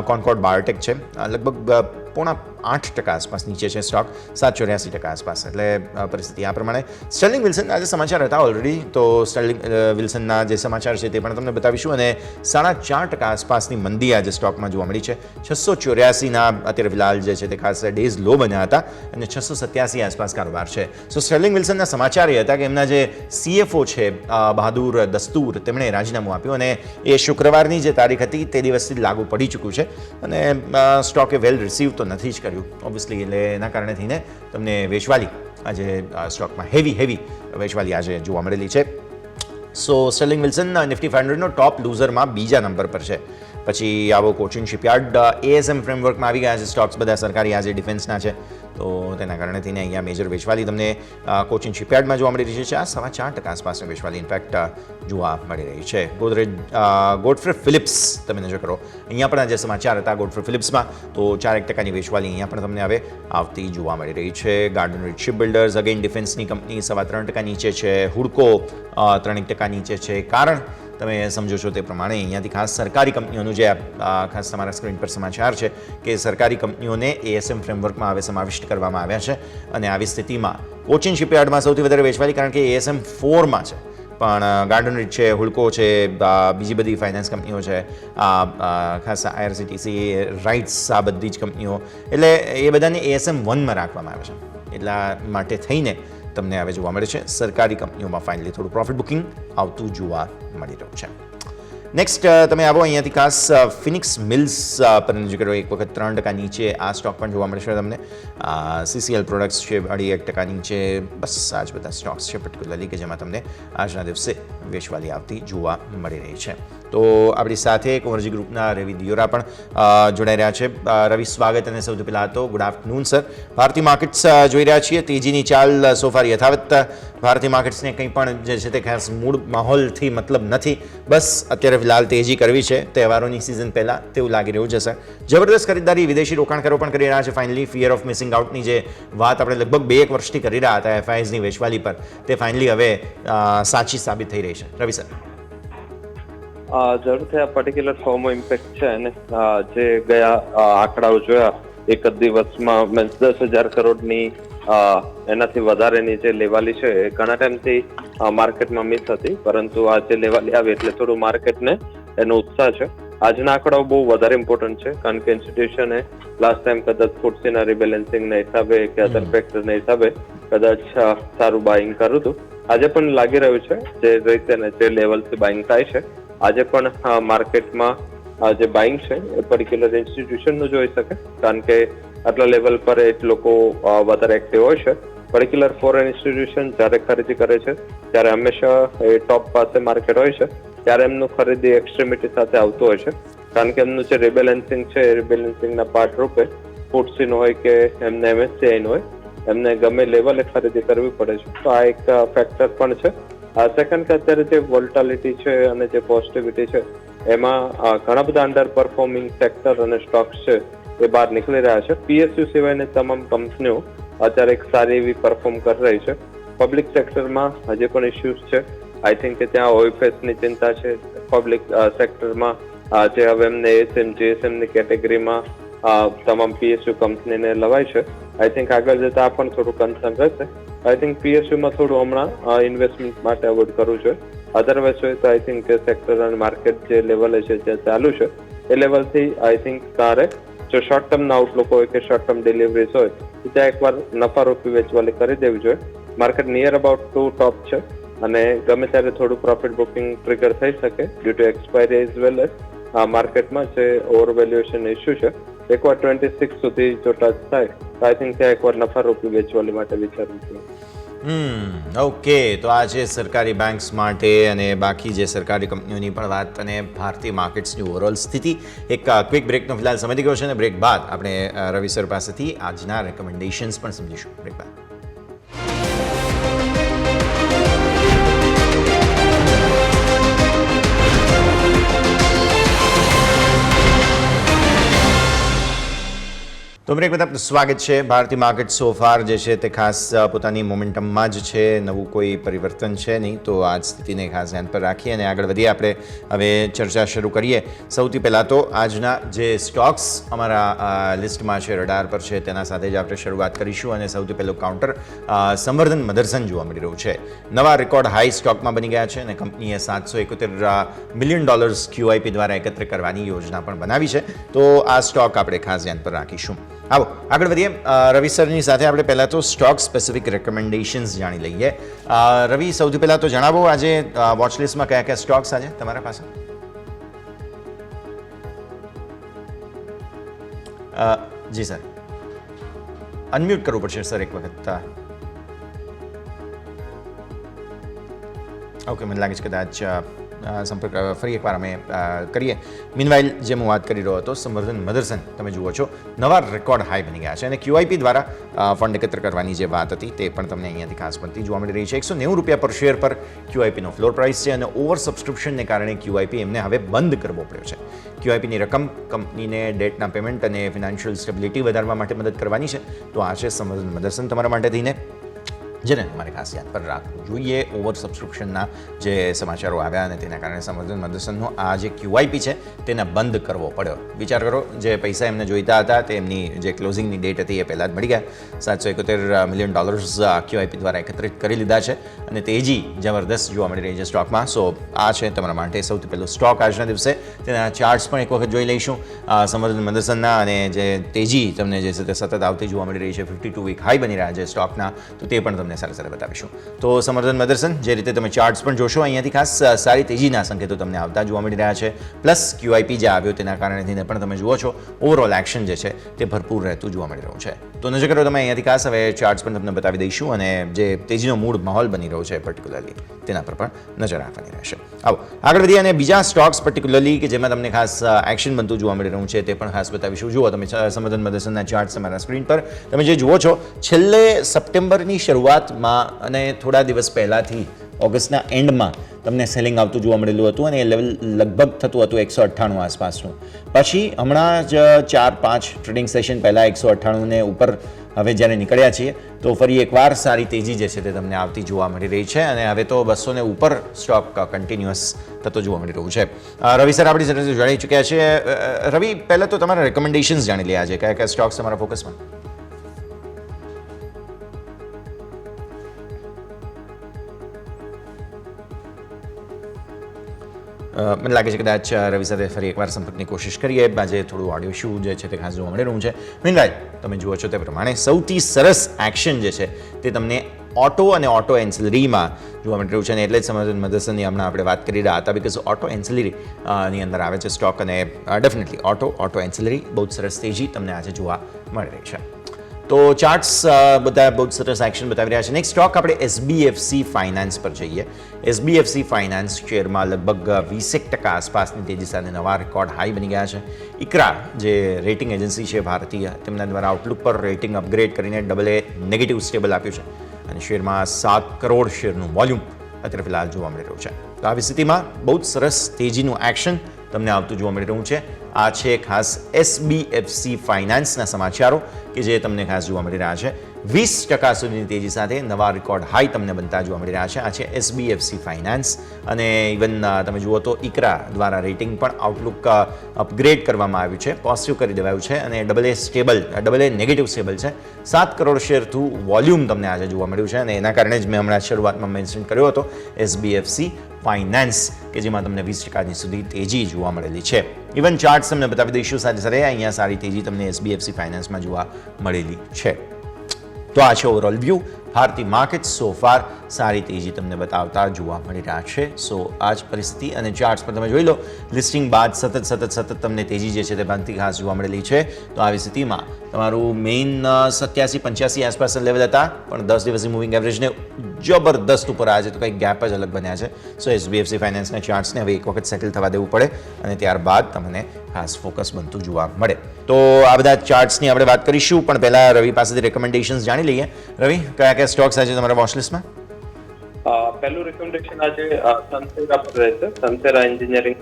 કોન્કોર્ડ બાયોટેક છે લગભગ 8% આસપાસ નીચે છે સ્ટોક, 7.84% આસપાસ. એટલે પરિસ્થિતિ આ પ્રમાણે. સ્ટર્લિંગ વિલ્સન આજે સમાચાર હતા ઓલરેડી, તો સ્ટર્લિંગ વિલ્સનના જે સમાચાર છે તે પણ તમને બતાવીશું. અને 4.5% આસપાસની મંદી આજે સ્ટોકમાં જોવા મળી છે. 684ના અત્યારે ફિલહાલ જે છે તે ખાસ ડેઝ લો બન્યા હતા અને 687 આસપાસ કારોબાર છે. સો સ્ટર્લિંગ વિલ્સનના સમાચાર એ હતા કે એમના જે CFO છે બહાદુર દસ્તુર, તેમણે રાજીનામું આપ્યું અને એ શુક્રવારની જે તારીખ હતી તે દિવસથી લાગુ પડી ચૂક્યું છે. અને સ્ટોકે વેલ રિસીવ તો નથી જ કર્યું ઓબ્વિયસલી, એટલે એના કારણે થઈને તમને વેચવાલી આજે સ્ટોકમાં હેવી વેચવાલી આજે જોવા મળેલી છે. સો સ્ટર્લિંગ વિલ્સન નિફ્ટી 500નો ટોપ લૂઝરમાં બીજા નંબર પર છે. પછી આવો કોચિન શિપયાર્ડ ASM ફ્રેમવર્કમાં આવી ગયા છે સ્ટોક્સ બધા સરકારી આજે ડિફેન્સના છે, તો તેના કારણે થઈને અહીંયા મેજર વેચવાલી તમને કોચિન શિપયાર્ડમાં જોવા મળી રહી છે. આ 4.5% આસપાસની વેચવાલી ઇનફેક્ટ જોવા મળી રહી છે. ગોડફ્રે ફિલિપ્સ તમે નજર કરો, અહીંયા પણ આજે સમાચાર હતા ગોડફ્રે ફિલિપ્સમાં, તો 4% વેચવાલી અહીંયા પણ તમને હવે આવતી જોવા મળી રહી છે. ગાર્ડન રીચ શિપ બિલ્ડર્સ અગેન ડિફેન્સની કંપની 3% નીચે છે. હુડકો 3% નીચે છે. કારણ તમે સમજો છો તે પ્રમાણે અહીંયાથી ખાસ સરકારી કંપનીઓનું જે ખાસ તમારા સ્ક્રીન પર સમાચાર છે કે સરકારી કંપનીઓને ASM ફ્રેમવર્કમાં હવે સમાવિષ્ટ કરવામાં આવ્યા છે. અને આવી સ્થિતિમાં કોચિન શિપયાર્ડમાં સૌથી વધારે વેચવાલી, કારણ કે ASM 4માં છે, પણ ગાર્ડન રીચ છે, હુડકો છે, બીજી બધી ફાઇનાન્સ કંપનીઓ છે, ખાસ IRCTC, રાઇટ્સ, આ બધી જ કંપનીઓ, એટલે એ બધાને ASM 1માં રાખવામાં આવે છે. એટલા માટે થઈને તમને હવે જોવા મળે છે સરકારી કંપનીઓમાં ફાઇનલી થોડું પ્રોફિટ બુકિંગ આવતું જોવા મળી રહ્યું છે. નેક્સ્ટ તમે આવો અહીંયાથી ખાસ ફિનિક્સ મિલ્સ પર નજર કરો. એક વખત 3% નીચે આ સ્ટોક પણ જોવા મળશે તમને. CCL પ્રોડક્ટ્સ છે 2.5% નીચે. બસ આ જ બધા સ્ટોક્સ છે પર્ટિક્યુલરલી કે જેમાં તમને આજના દિવસે વેચવાલી આવતી જોવા મળી રહી છે. તો આપણી સાથે કુંવરજી ગ્રુપના રવિ દિયોરા પણ જોડાઈ રહ્યા છે. રવિ, સ્વાગત. અને સૌથી પહેલાં તો ગુડ આફ્ટરનૂન સર. ભારતીય માર્કેટ્સ જોઈ રહ્યા છીએ, તેજીની ચાલ સોફાર યથાવત. ભારતીય માર્કેટ્સને કંઈ પણ જે છે તે ખાસ મૂળ માહોલથી મતલબ નથી, બસ અત્યારે ફિલહાલ તેજી કરવી છે તહેવારોની સિઝન પહેલાં, તેવું લાગી રહ્યું છે સર. જબરદસ્ત ખરીદદારી વિદેશી રોકાણકારો પણ કરી રહ્યા છે ફાઇનલી. ફિયર ઓફ મિસિંગ આઉટની જે વાત આપણે લગભગ 2-1 વર્ષથી કરી રહ્યા હતા FISની વેચવાલી પર, તે ફાઇનલી હવે સાચી સાબિત થઈ રહી છે. રવિ સર. જરૂરથી આ પર્ટિક્યુલર ફોર્મો ઇમ્પેક્ટ છે અને જે ગયા આંકડાઓ જોયા એક જ દિવસમાં 10,000 કરોડની એનાથી વધારેની જે લેવાલી છે એ ઘણા ટાઈમથી માર્કેટમાં મિસ હતી, પરંતુ આ જે લેવાલી આવી એટલે થોડું માર્કેટને એનો ઉત્સાહ છે. આજના આંકડાઓ બહુ વધારે ઇમ્પોર્ટન્ટ છે, કારણ કે ઇન્સ્ટિટ્યુશને લાસ્ટ ટાઈમ કદાચ ફૂટસીના રિબેલેન્સિંગના હિસાબે કે અધર ફેક્ટરના હિસાબે કદાચ સારું બાઇંગ કર્યું હતું. આજે પણ લાગી રહ્યું છે જે રીતે ને જે લેવલથી બાઇંગ થાય છે, આજે પણ માર્કેટમાં જે બાઇંગ છે એ પર્ટિક્યુલર ઇન્સ્ટિટ્યુશનનું જોઈ શકે, કારણ કે આટલા લેવલ પર એ લોકો વધારે એક્ટિવ હોય છે. પર્ટિક્યુલર ફોરેન ઇન્સ્ટિટ્યુશન જ્યારે ખરીદી કરે છે ત્યારે હંમેશા એ ટોપ પાસે માર્કેટ હોય છે, ત્યારે એમનું ખરીદી એક્સ્ટ્રીમિટી સાથે આવતું હોય છે, કારણ કે એમનું જે રિબેલેન્સિંગ છે એ રિબેલેન્સિંગના પાર્ટ રૂપે ફૂટસીનું હોય કે એમને MSCIનું હોય, એમને ગમે લેવલે ખરીદી કરવી પડે છે. તો આ એક ફેક્ટર પણ છે. સેકન્ડ કે અત્યારે જે વોલ્ટાલિટી છે અને જે પોઝિટિવિટી છે એમાં ઘણા બધા અંડર પરફોર્મિંગ સેક્ટર અને સ્ટોક્સ છે એ બહાર નીકળી રહ્યા છે. PSU સિવાયની તમામ કંપનીઓ અત્યારે એક સારી એવી પરફોર્મ કરી રહી છે. પબ્લિક સેક્ટરમાં હજી પણ ઇસ્યુઝ છે. આઈ થિંક કે ત્યાં OFSની ચિંતા છે. પબ્લિક સેક્ટરમાં જે હવે એમને ASM GSMની કેટેગરીમાં તમામ PSU કંપનીને લવાય છે. આઈ થિંક આગળ જતા આ પણ થોડું કન્સર્ન રહેશે. આઈ થિંક PSUમાં થોડું હમણાં ઇન્વેસ્ટમેન્ટ માટે અવોઇડ કરવું જોઈએ. અધરવાઇઝ હોય તો આઈ થિંક કે સેક્ટર અને માર્કેટ જે લેવલે છે જે ચાલુ છે એ લેવલથી આઈ થિંક તારે જો શોર્ટ ટર્મના આઉટલુક હોય કે શોર્ટ ટર્મ ડિલિવરીઝ હોય તો ત્યાં એકવાર નફારૂપી વેચવાલી કરી દેવી જોઈએ. માર્કેટ નિયર અબાઉટ 2 ટોપ છે અને ગમે ત્યારે થોડું પ્રોફિટ બુકિંગ ટ્રિગર થઈ શકે due to expiry as well as માર્કેટમાં જે ઓવર વેલ્યુએશન ઇસ્યુ છે. એકવાર 26 સુધી જો ટચ થાય તો આઈ થિંક ત્યાં એકવાર નફારૂપી વેચવાલી માટે વિચારવું જોઈએ. ઓકે, તો આ છે સરકારી બેંક્સ માટે અને બાકી જે સરકારી કંપનીઓની પણ વાત અને ભારતીય માર્કેટ્સની ઓવરઓલ સ્થિતિ. એક ક્વિક બ્રેકનો ફિલહાલ સમય ગયો છે અને બ્રેક બાદ આપણે રવિ સર પાસેથી આજના રેકમેન્ડેશન્સ પણ સમજીશું. બ્રેક બાદ તો બ્રેક બાદ આપનું સ્વાગત છે. ભારતીય માર્કેટ સોફાર જે છે તે ખાસ પોતાની મોમેન્ટમમાં જ છે, નવું કોઈ પરિવર્તન છે નહીં. તો આ સ્થિતિને ખાસ ધ્યાન પર રાખી અને આગળ વધીએ. આપણે હવે ચર્ચા શરૂ કરીએ. સૌથી પહેલાં તો આજના જે સ્ટોક્સ અમારા લિસ્ટમાં છે, રડાર પર છે, તેના સાથે જ આપણે શરૂઆત કરીશું અને સૌથી પહેલું કાઉન્ટર સંવર્ધન મધરસન જોવા મળી રહ્યું છે. નવા રેકોર્ડ હાઈ સ્ટોકમાં બની ગયા છે અને કંપનીએ $771 મિલિયન QIP દ્વારા એકત્ર કરવાની યોજના પણ બનાવી છે. તો આ સ્ટોક આપણે ખાસ ધ્યાન પર રાખીશું. આવો આગળ વધીએ. રવિ સરની સાથે આપણે પહેલાં તો સ્ટોક સ્પેસિફિક રેકમેન્ડેશન્સ જાણી લઈએ. રવિ, સૌથી પહેલાં તો જણાવો આજે વોચલિસ્ટમાં કયા કયા સ્ટોક્સ આજે તમારા પાસે? જી સર, અનમ્યુટ કરવું પડશે સર એક વખત. ઓકે, મને લાગે છે કદાચ સંપર્ક ફરી એકવાર અમે કરીએ. મીનવાઇલ જે હું વાત કરી રહ્યો હતો, સંવર્ધન મધરસન તમે જુઓ છો નવા રેકોર્ડ હાઈ બની ગયા છે અને QIP દ્વારા ફંડ એકત્ર કરવાની જે વાત હતી તે પણ તમને અહીંયાથી ખાસ બનતી જોવા મળી રહી છે. $190 પર શેર પર QIPનો ફ્લોર પ્રાઇસ છે અને ઓવર સબસ્ક્રિપ્શનને કારણે QIP એમને હવે બંધ કરવો પડ્યો છે. QIPની રકમ કંપનીને ડેટના પેમેન્ટ અને ફિનાન્શિયલ સ્ટેબિલિટી વધારવા માટે મદદ કરવાની છે. તો આ છે સંવર્ધન મધરસન તમારા માટે થઈને, જેને તમારે ખાસ યાદ પર રાખવું જોઈએ. ઓવર સબસ્ક્રિપ્શનના જે સમાચારો આવ્યા અને તેના કારણે સંવર્ધન મધરસનનો આ જે QIP છે તેને બંધ કરવો પડ્યો. વિચાર કરો, જે પૈસા એમને જોઈતા હતા તે એમની જે ક્લોઝિંગની ડેટ હતી એ પહેલાં જ મળી ગયા. $771 મિલિયન QIP દ્વારા એકત્રિત કરી લીધા છે અને તેજી જબરદસ્ત જોવા મળી રહી છે સ્ટોકમાં. સો આ છે તમારા માટે સૌથી પહેલું સ્ટોક આજના દિવસે. તેના ચાર્ટ્સ પણ એક વખત જોઈ લઈશું સંવર્ધન મધરસનના, અને જે તેજી તમને જે છે તે સતત આવતી જોવા મળી રહી છે. 52 વીક હાઈ બની રહ્યા છે સ્ટોકના, તો તે પણ તમને સાથે બતાવીશું. તો સંવર્ધન મધરસન જે રીતે તમે ચાર્ટ્સ પણ જોશો, અહીંયાથી ખાસ સારી તેજીના સંકેતો તમને આવતા જોવા મળી રહ્યા છે. પ્લસ QIP જે આવ્યો તેના કારણે પણ તમે જુઓ છો ઓવરઓલ એક્શન જે છે તે ભરપૂર રહેતું જોવા મળી રહ્યું છે. તો નજર કરો તમે અહીંયાથી ખાસ હવે ચાર્ટ્સ પણ તમને બતાવી દઈશું અને જે તેજીનો મૂળ માહોલ બની રહ્યો છે પર્ટિક્યુલરલી તેના પર પણ નજર રાખવાની રહેશે. આવો આગળ વધીએ અને બીજા સ્ટોક્સ પર્ટિક્યુલરલી કે જેમાં તમને ખાસ એક્શન બનતું જોવા મળી રહ્યું છે તે પણ ખાસ બતાવીશું. જુઓ તમે સંવર્ધન મધરસનના ચાર્ટ્સ તમારા સ્ક્રીન પર તમે જે જુઓ છો, છેલ્લે સપ્ટેમ્બરની શરૂઆતમાં અને થોડા દિવસ પહેલાંથી ઓગસ્ટના એન્ડમાં તમને સેલિંગ આવતું જોવા મળેલું હતું અને એ લેવલ લગભગ થતું હતું 198 આસપાસનું. પછી હમણાં જ 4-5 ટ્રેડિંગ સેશન પહેલાં 198ને ઉપર હવે જ્યારે નીકળ્યા છીએ તો ફરી એકવાર સારી તેજી જે છે તે તમને આવતી જોવા મળી રહી છે અને હવે તો 200ને ઉપર સ્ટોક કન્ટિન્યુઅસ થતો જોવા મળી રહ્યું છે. રવિ સર આપણી સાથે જોડાઈ ચૂક્યા છે. રવિ, પહેલાં તો તમારા રેકમેન્ડેશન્સ જાણી લે આજે કયા કયા સ્ટોક્સ તમારા ફોકસમાં? મને લાગે છે કદાચ રવિ સાથે ફરી એકવાર સંપર્કની કોશિશ કરીએ. આજે થોડું ઓડિયો ઇશ્યુ જે છે તે ખાસ જોવા મળી રહ્યું છે. મીનવાઇલ તમે જુઓ છો તે પ્રમાણે સૌથી સરસ એક્શન જે છે તે તમને ઓટો અને ઓટો એન્સિલરીમાં જોવા મળી રહ્યું છે અને એટલે જ સંવર્ધન મધરસનની હમણાં આપણે વાત કરી રહ્યા હતા, બિકોઝ ઓટો એન્સિલરી ની અંદર આવે છે સ્ટોક અને ડેફિનેટલી ઓટો એન્સિલરી બહુ સરસ તેજી તમને આજે જોવા મળી રહી છે. તો ચાર્ટ્સ બધા બહુ સરસ એક્શન બતાવી રહ્યા છે. નેક્સ્ટ સ્ટોક આપણે SBFC ફાઇનાન્સ પર જઈએ. SBFC ફાઇનાન્સ શેરમાં લગભગ 20% આસપાસની તેજી સાથે નવા રેકોર્ડ હાઈ બની ગયા છે. ICRA જે રેટિંગ એજન્સી છે ભારતીય, તેમના દ્વારા આઉટલુક પર રેટિંગ અપગ્રેડ કરીને AA નેગેટિવ સ્ટેબલ આપ્યું છે અને શેરમાં 7 કરોડ શેરનું વોલ્યુમ અત્યારે ફિલહાલ જોવા મળી રહ્યું છે. તો આવી સ્થિતિમાં બહુ જ સરસ તેજીનું એક્શન તમને આવતું જોવા મળી રહ્યું છે. આ છે ખાસ SBFC ફાઇનાન્સના સમાચારો કે જે તમને ખાસ જોવા મળી રહ્યા છે. 20% સુધીની તેજી સાથે નવા રેકોર્ડ હાઈ તમને બનતા જોવા મળી રહ્યા છે. આ છે SBFC ફાઇનાન્સ અને ઇવન તમે જુઓ તો ICRA દ્વારા રેટિંગ પણ આઉટલુક અપગ્રેડ કરવામાં આવ્યું છે, પોઝિટિવ કરી દેવાયું છે અને AA નેગેટિવ સ્ટેબલ છે. 7 કરોડ શેરનું વોલ્યુમ તમને આજે જોવા મળ્યું છે અને એના કારણે જ મેં હમણાં શરૂઆતમાં મેન્શન કર્યો હતો SBFC ફાઇનાન્સ કે જેમાં તમને 20% સુધી તેજી જોવા મળેલી છે. ઇવન ચાર્ટ્સ તમને બતાવી દઈશું સાથે સાથે અહીંયા સારી તેજી તમને SBFC ફાઇનાન્સમાં જોવા મળેલી છે. તો આ છે ઓવરઓલ વ્યૂ. ભારતીય માર્કેટ સો ફાર સારી તેજી તમને બતાવતા જોવા મળી રહ્યા છે. સો આ જ પરિસ્થિતિ અને ચાર્ટ્સ પર તમે જોઈ લો, લિસ્ટિંગ બાદ સતત તમને તેજી જે છે તે બનતી ખાસ જોવા મળેલી છે. તો આવી સ્થિતિમાં તમારું મેઇન 87-85 આસપાસ લેવલ હતા, પણ 10 દિવસની મૂવિંગ એવરેજને જબરદસ્ત ઉપર આજે તો કંઈક ગેપ જ અલગ બન્યા છે. સો એચડીએફસી ફાઇનાન્સના ચાર્ટ્સને હવે એક વખત સેટલ થવા દેવું પડે અને ત્યારબાદ તમને ખાસ ફોકસ બનતું જોવા મળે. તો આ બધા ચાર્ટ્સની આપણે વાત કરીશું, પણ પહેલાં રવિ પાસેથી રેકમેન્ડેશન્સ જાણી લઈએ. રવિ, કયા કયા સ્ટોક્સ આજે તમારા વોચ લિસ્ટમાં? પહેલું રિકમેન્ડેશન આજે સનસેરા પર રહેશે. સનસેરા એન્જિનિયરિંગ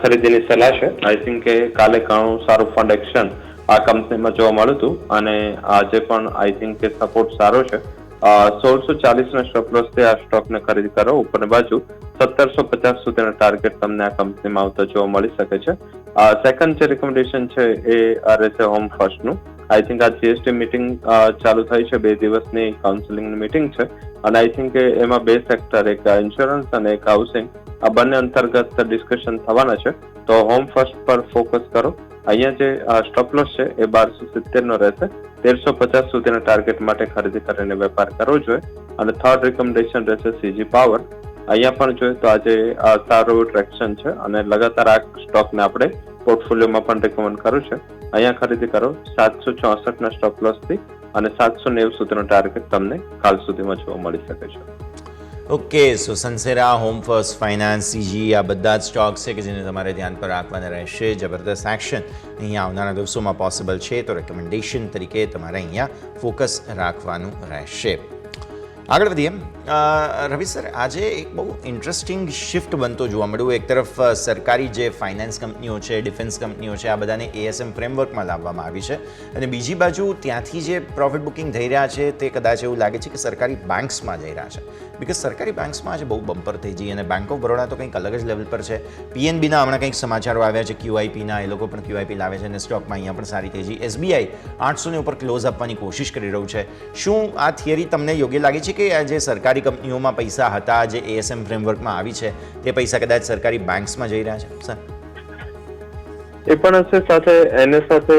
ખરીદીની સલાહ છે. આઈ થિંક કે કાલે ઘણું સારું ફંડ એક્શન આ કંપનીમાં જોવા મળ્યું હતું અને આજે પણ આઈ થિંક કે સપોર્ટ સારો છે. 1640 સ્ટોપ લોસથી આ સ્ટોકને ખરીદી કરો. ઉપરની બાજુ 1750 સુધીના ટાર્ગેટ તમને આ કંપનીમાં આવતા જોવા મળી શકે છે. સેકન્ડ જે રિકમેન્ડેશન છે એ રહેશે હોમ ફર્સ્ટનું. આઈ થિંક આ જીએસટી મીટિંગ ચાલુ થઈ છે, 2 દિવસની કાઉન્સિલિંગની મીટિંગ છે અને આઈ થિંક કે એમાં 2 સેક્ટર, એક ઇન્સ્યોરન્સ અને એક હાઉસિંગ, આ બંને અંતર્ગત ડિસ્કશન થવાના છે. તો હોમ ફર્સ્ટ પર ફોકસ કરો. અહીંયા જે સ્ટોપ લોસ છે એ 1270 નો રહેશે. 1350 સુધીના ટાર્ગેટ માટે ખરીદી કરીને વેપાર કરવો જોઈએ. અને થર્ડ રિકમેન્ડેશન રહેશે સીજી પાવર. અહીંયા પણ જોઈએ તો આજે સારું ટ્રેક્શન છે અને લગાતાર આ સ્ટોકને આપણે પોર્ટફોલિયોમાં પણ રિકમેન્ડ કરું છે. અહીંયા ખરીદી કરો 764 ના સ્ટોપ લોસથી અને 790 સુધીનો ટાર્ગેટ તમને કાલ સુધીમાં જોવા મળી શકે છે. ઓકે, સો સનસેરા, હોમ ફર્સ્ટ ફાઇનાન્સ, સીજી, આ બધા જ સ્ટોક્સ છે કે જેને તમારે ધ્યાન પર રાખવાના રહેશે. જબરદસ્ત એક્શન અહીંયા આવનારા દિવસોમાં પોસિબલ છે, તો રેકમેન્ડેશન તરીકે તમારે અહીંયા ફોકસ રાખવાનું રહેશે. આગળ વધીએ. રવિ સર, આજે એક બહુ ઇન્ટરેસ્ટિંગ શિફ્ટ બનતો જોવા મળ્યું. એક તરફ સરકારી જે ફાઇનાન્સ કંપનીઓ છે, ડિફેન્સ કંપનીઓ છે, આ બધાને એએસએમ ફ્રેમવર્કમાં લાવવામાં આવી છે અને બીજી બાજુ ત્યાંથી જે પ્રોફિટ બુકિંગ થઈ રહ્યા છે તે કદાચ એવું લાગે છે કે સરકારી બેંક્સમાં જઈ રહ્યા છે. બિકોઝ સરકારી બેંક્સમાં આજે બહુ બમ્પર થઈ જઈ અને બેંક ઓફ બરોડા તો કંઈક અલગ જ લેવલ પર છે. પીએનબીના હમણાં કંઈક સમાચારો આવ્યા છે, ક્યુઆઈપીના, એ લોકો પણ ક્યુઆઈપી લાવે છે અને સ્ટોકમાં અહીંયા પણ સારી તેજી. એસબીઆઈ 800 ની ઉપર ક્લોઝ આપવાની કોશિશ કરી રહ્યું છે. શું આ થિયરી તમને યોગ્ય લાગે છે કે આ જે સરકારી કંપનીઓમાં પૈસા હતા, જે એએસએમ ફ્રેમવર્કમાં આવી છે, તે પૈસા કદાચ સરકારી બેંક્સમાં જઈ રહ્યા છે? સર, એ પણ હશે. સાથે એની સાથે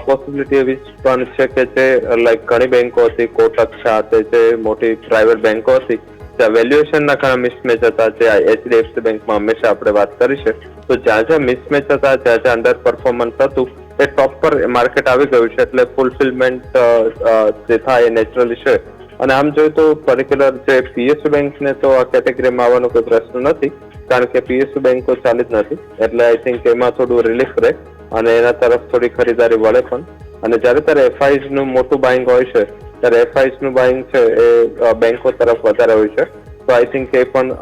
પોસિબિલિટી એવી પણ છે કે જે લાઈક ઘણી બેંકો હતી, કોટક સાથે જે મોટી પ્રાઇવેટ બેંકો હતી, ત્યાં વેલ્યુએશનના ઘણા મિસમેચ હતા. જે એચડીએફસી બેંકમાં હંમેશા આપણે વાત કરી છે, તો જ્યાં જ્યાં મિસમેચ હતા, જ્યાં જ્યાં અંડર પરફોર્મન્સ હતું, એ ટોપ પર માર્કેટ આવી ગયું છે. એટલે ફૂલફિલમેન્ટ જે થાય એ નેચરલી છે. અને આમ જોઈએ તો પર્ટિક્યુલર જે પીએસયુ બેંકને તો આ કેટેગરીમાં આવવાનો કોઈ પ્રશ્ન નથી, કારણ કે પીએસયુ બેંકો ચાલી જ નથી. એટલે આઈ થિંક એમાં થોડું રિલીફ રહે અને એના તરફ થોડી ખરીદારી વળે પણ. અને જ્યારે ત્યારે એફઆઈઝ નું મોટું બાઇંગ હોય છે, ત્યારે એફઆઈઝ નું બાઇંગ છે એ બેંકો તરફ વધારે હોય છે. તો આઈ થિંક એ પણ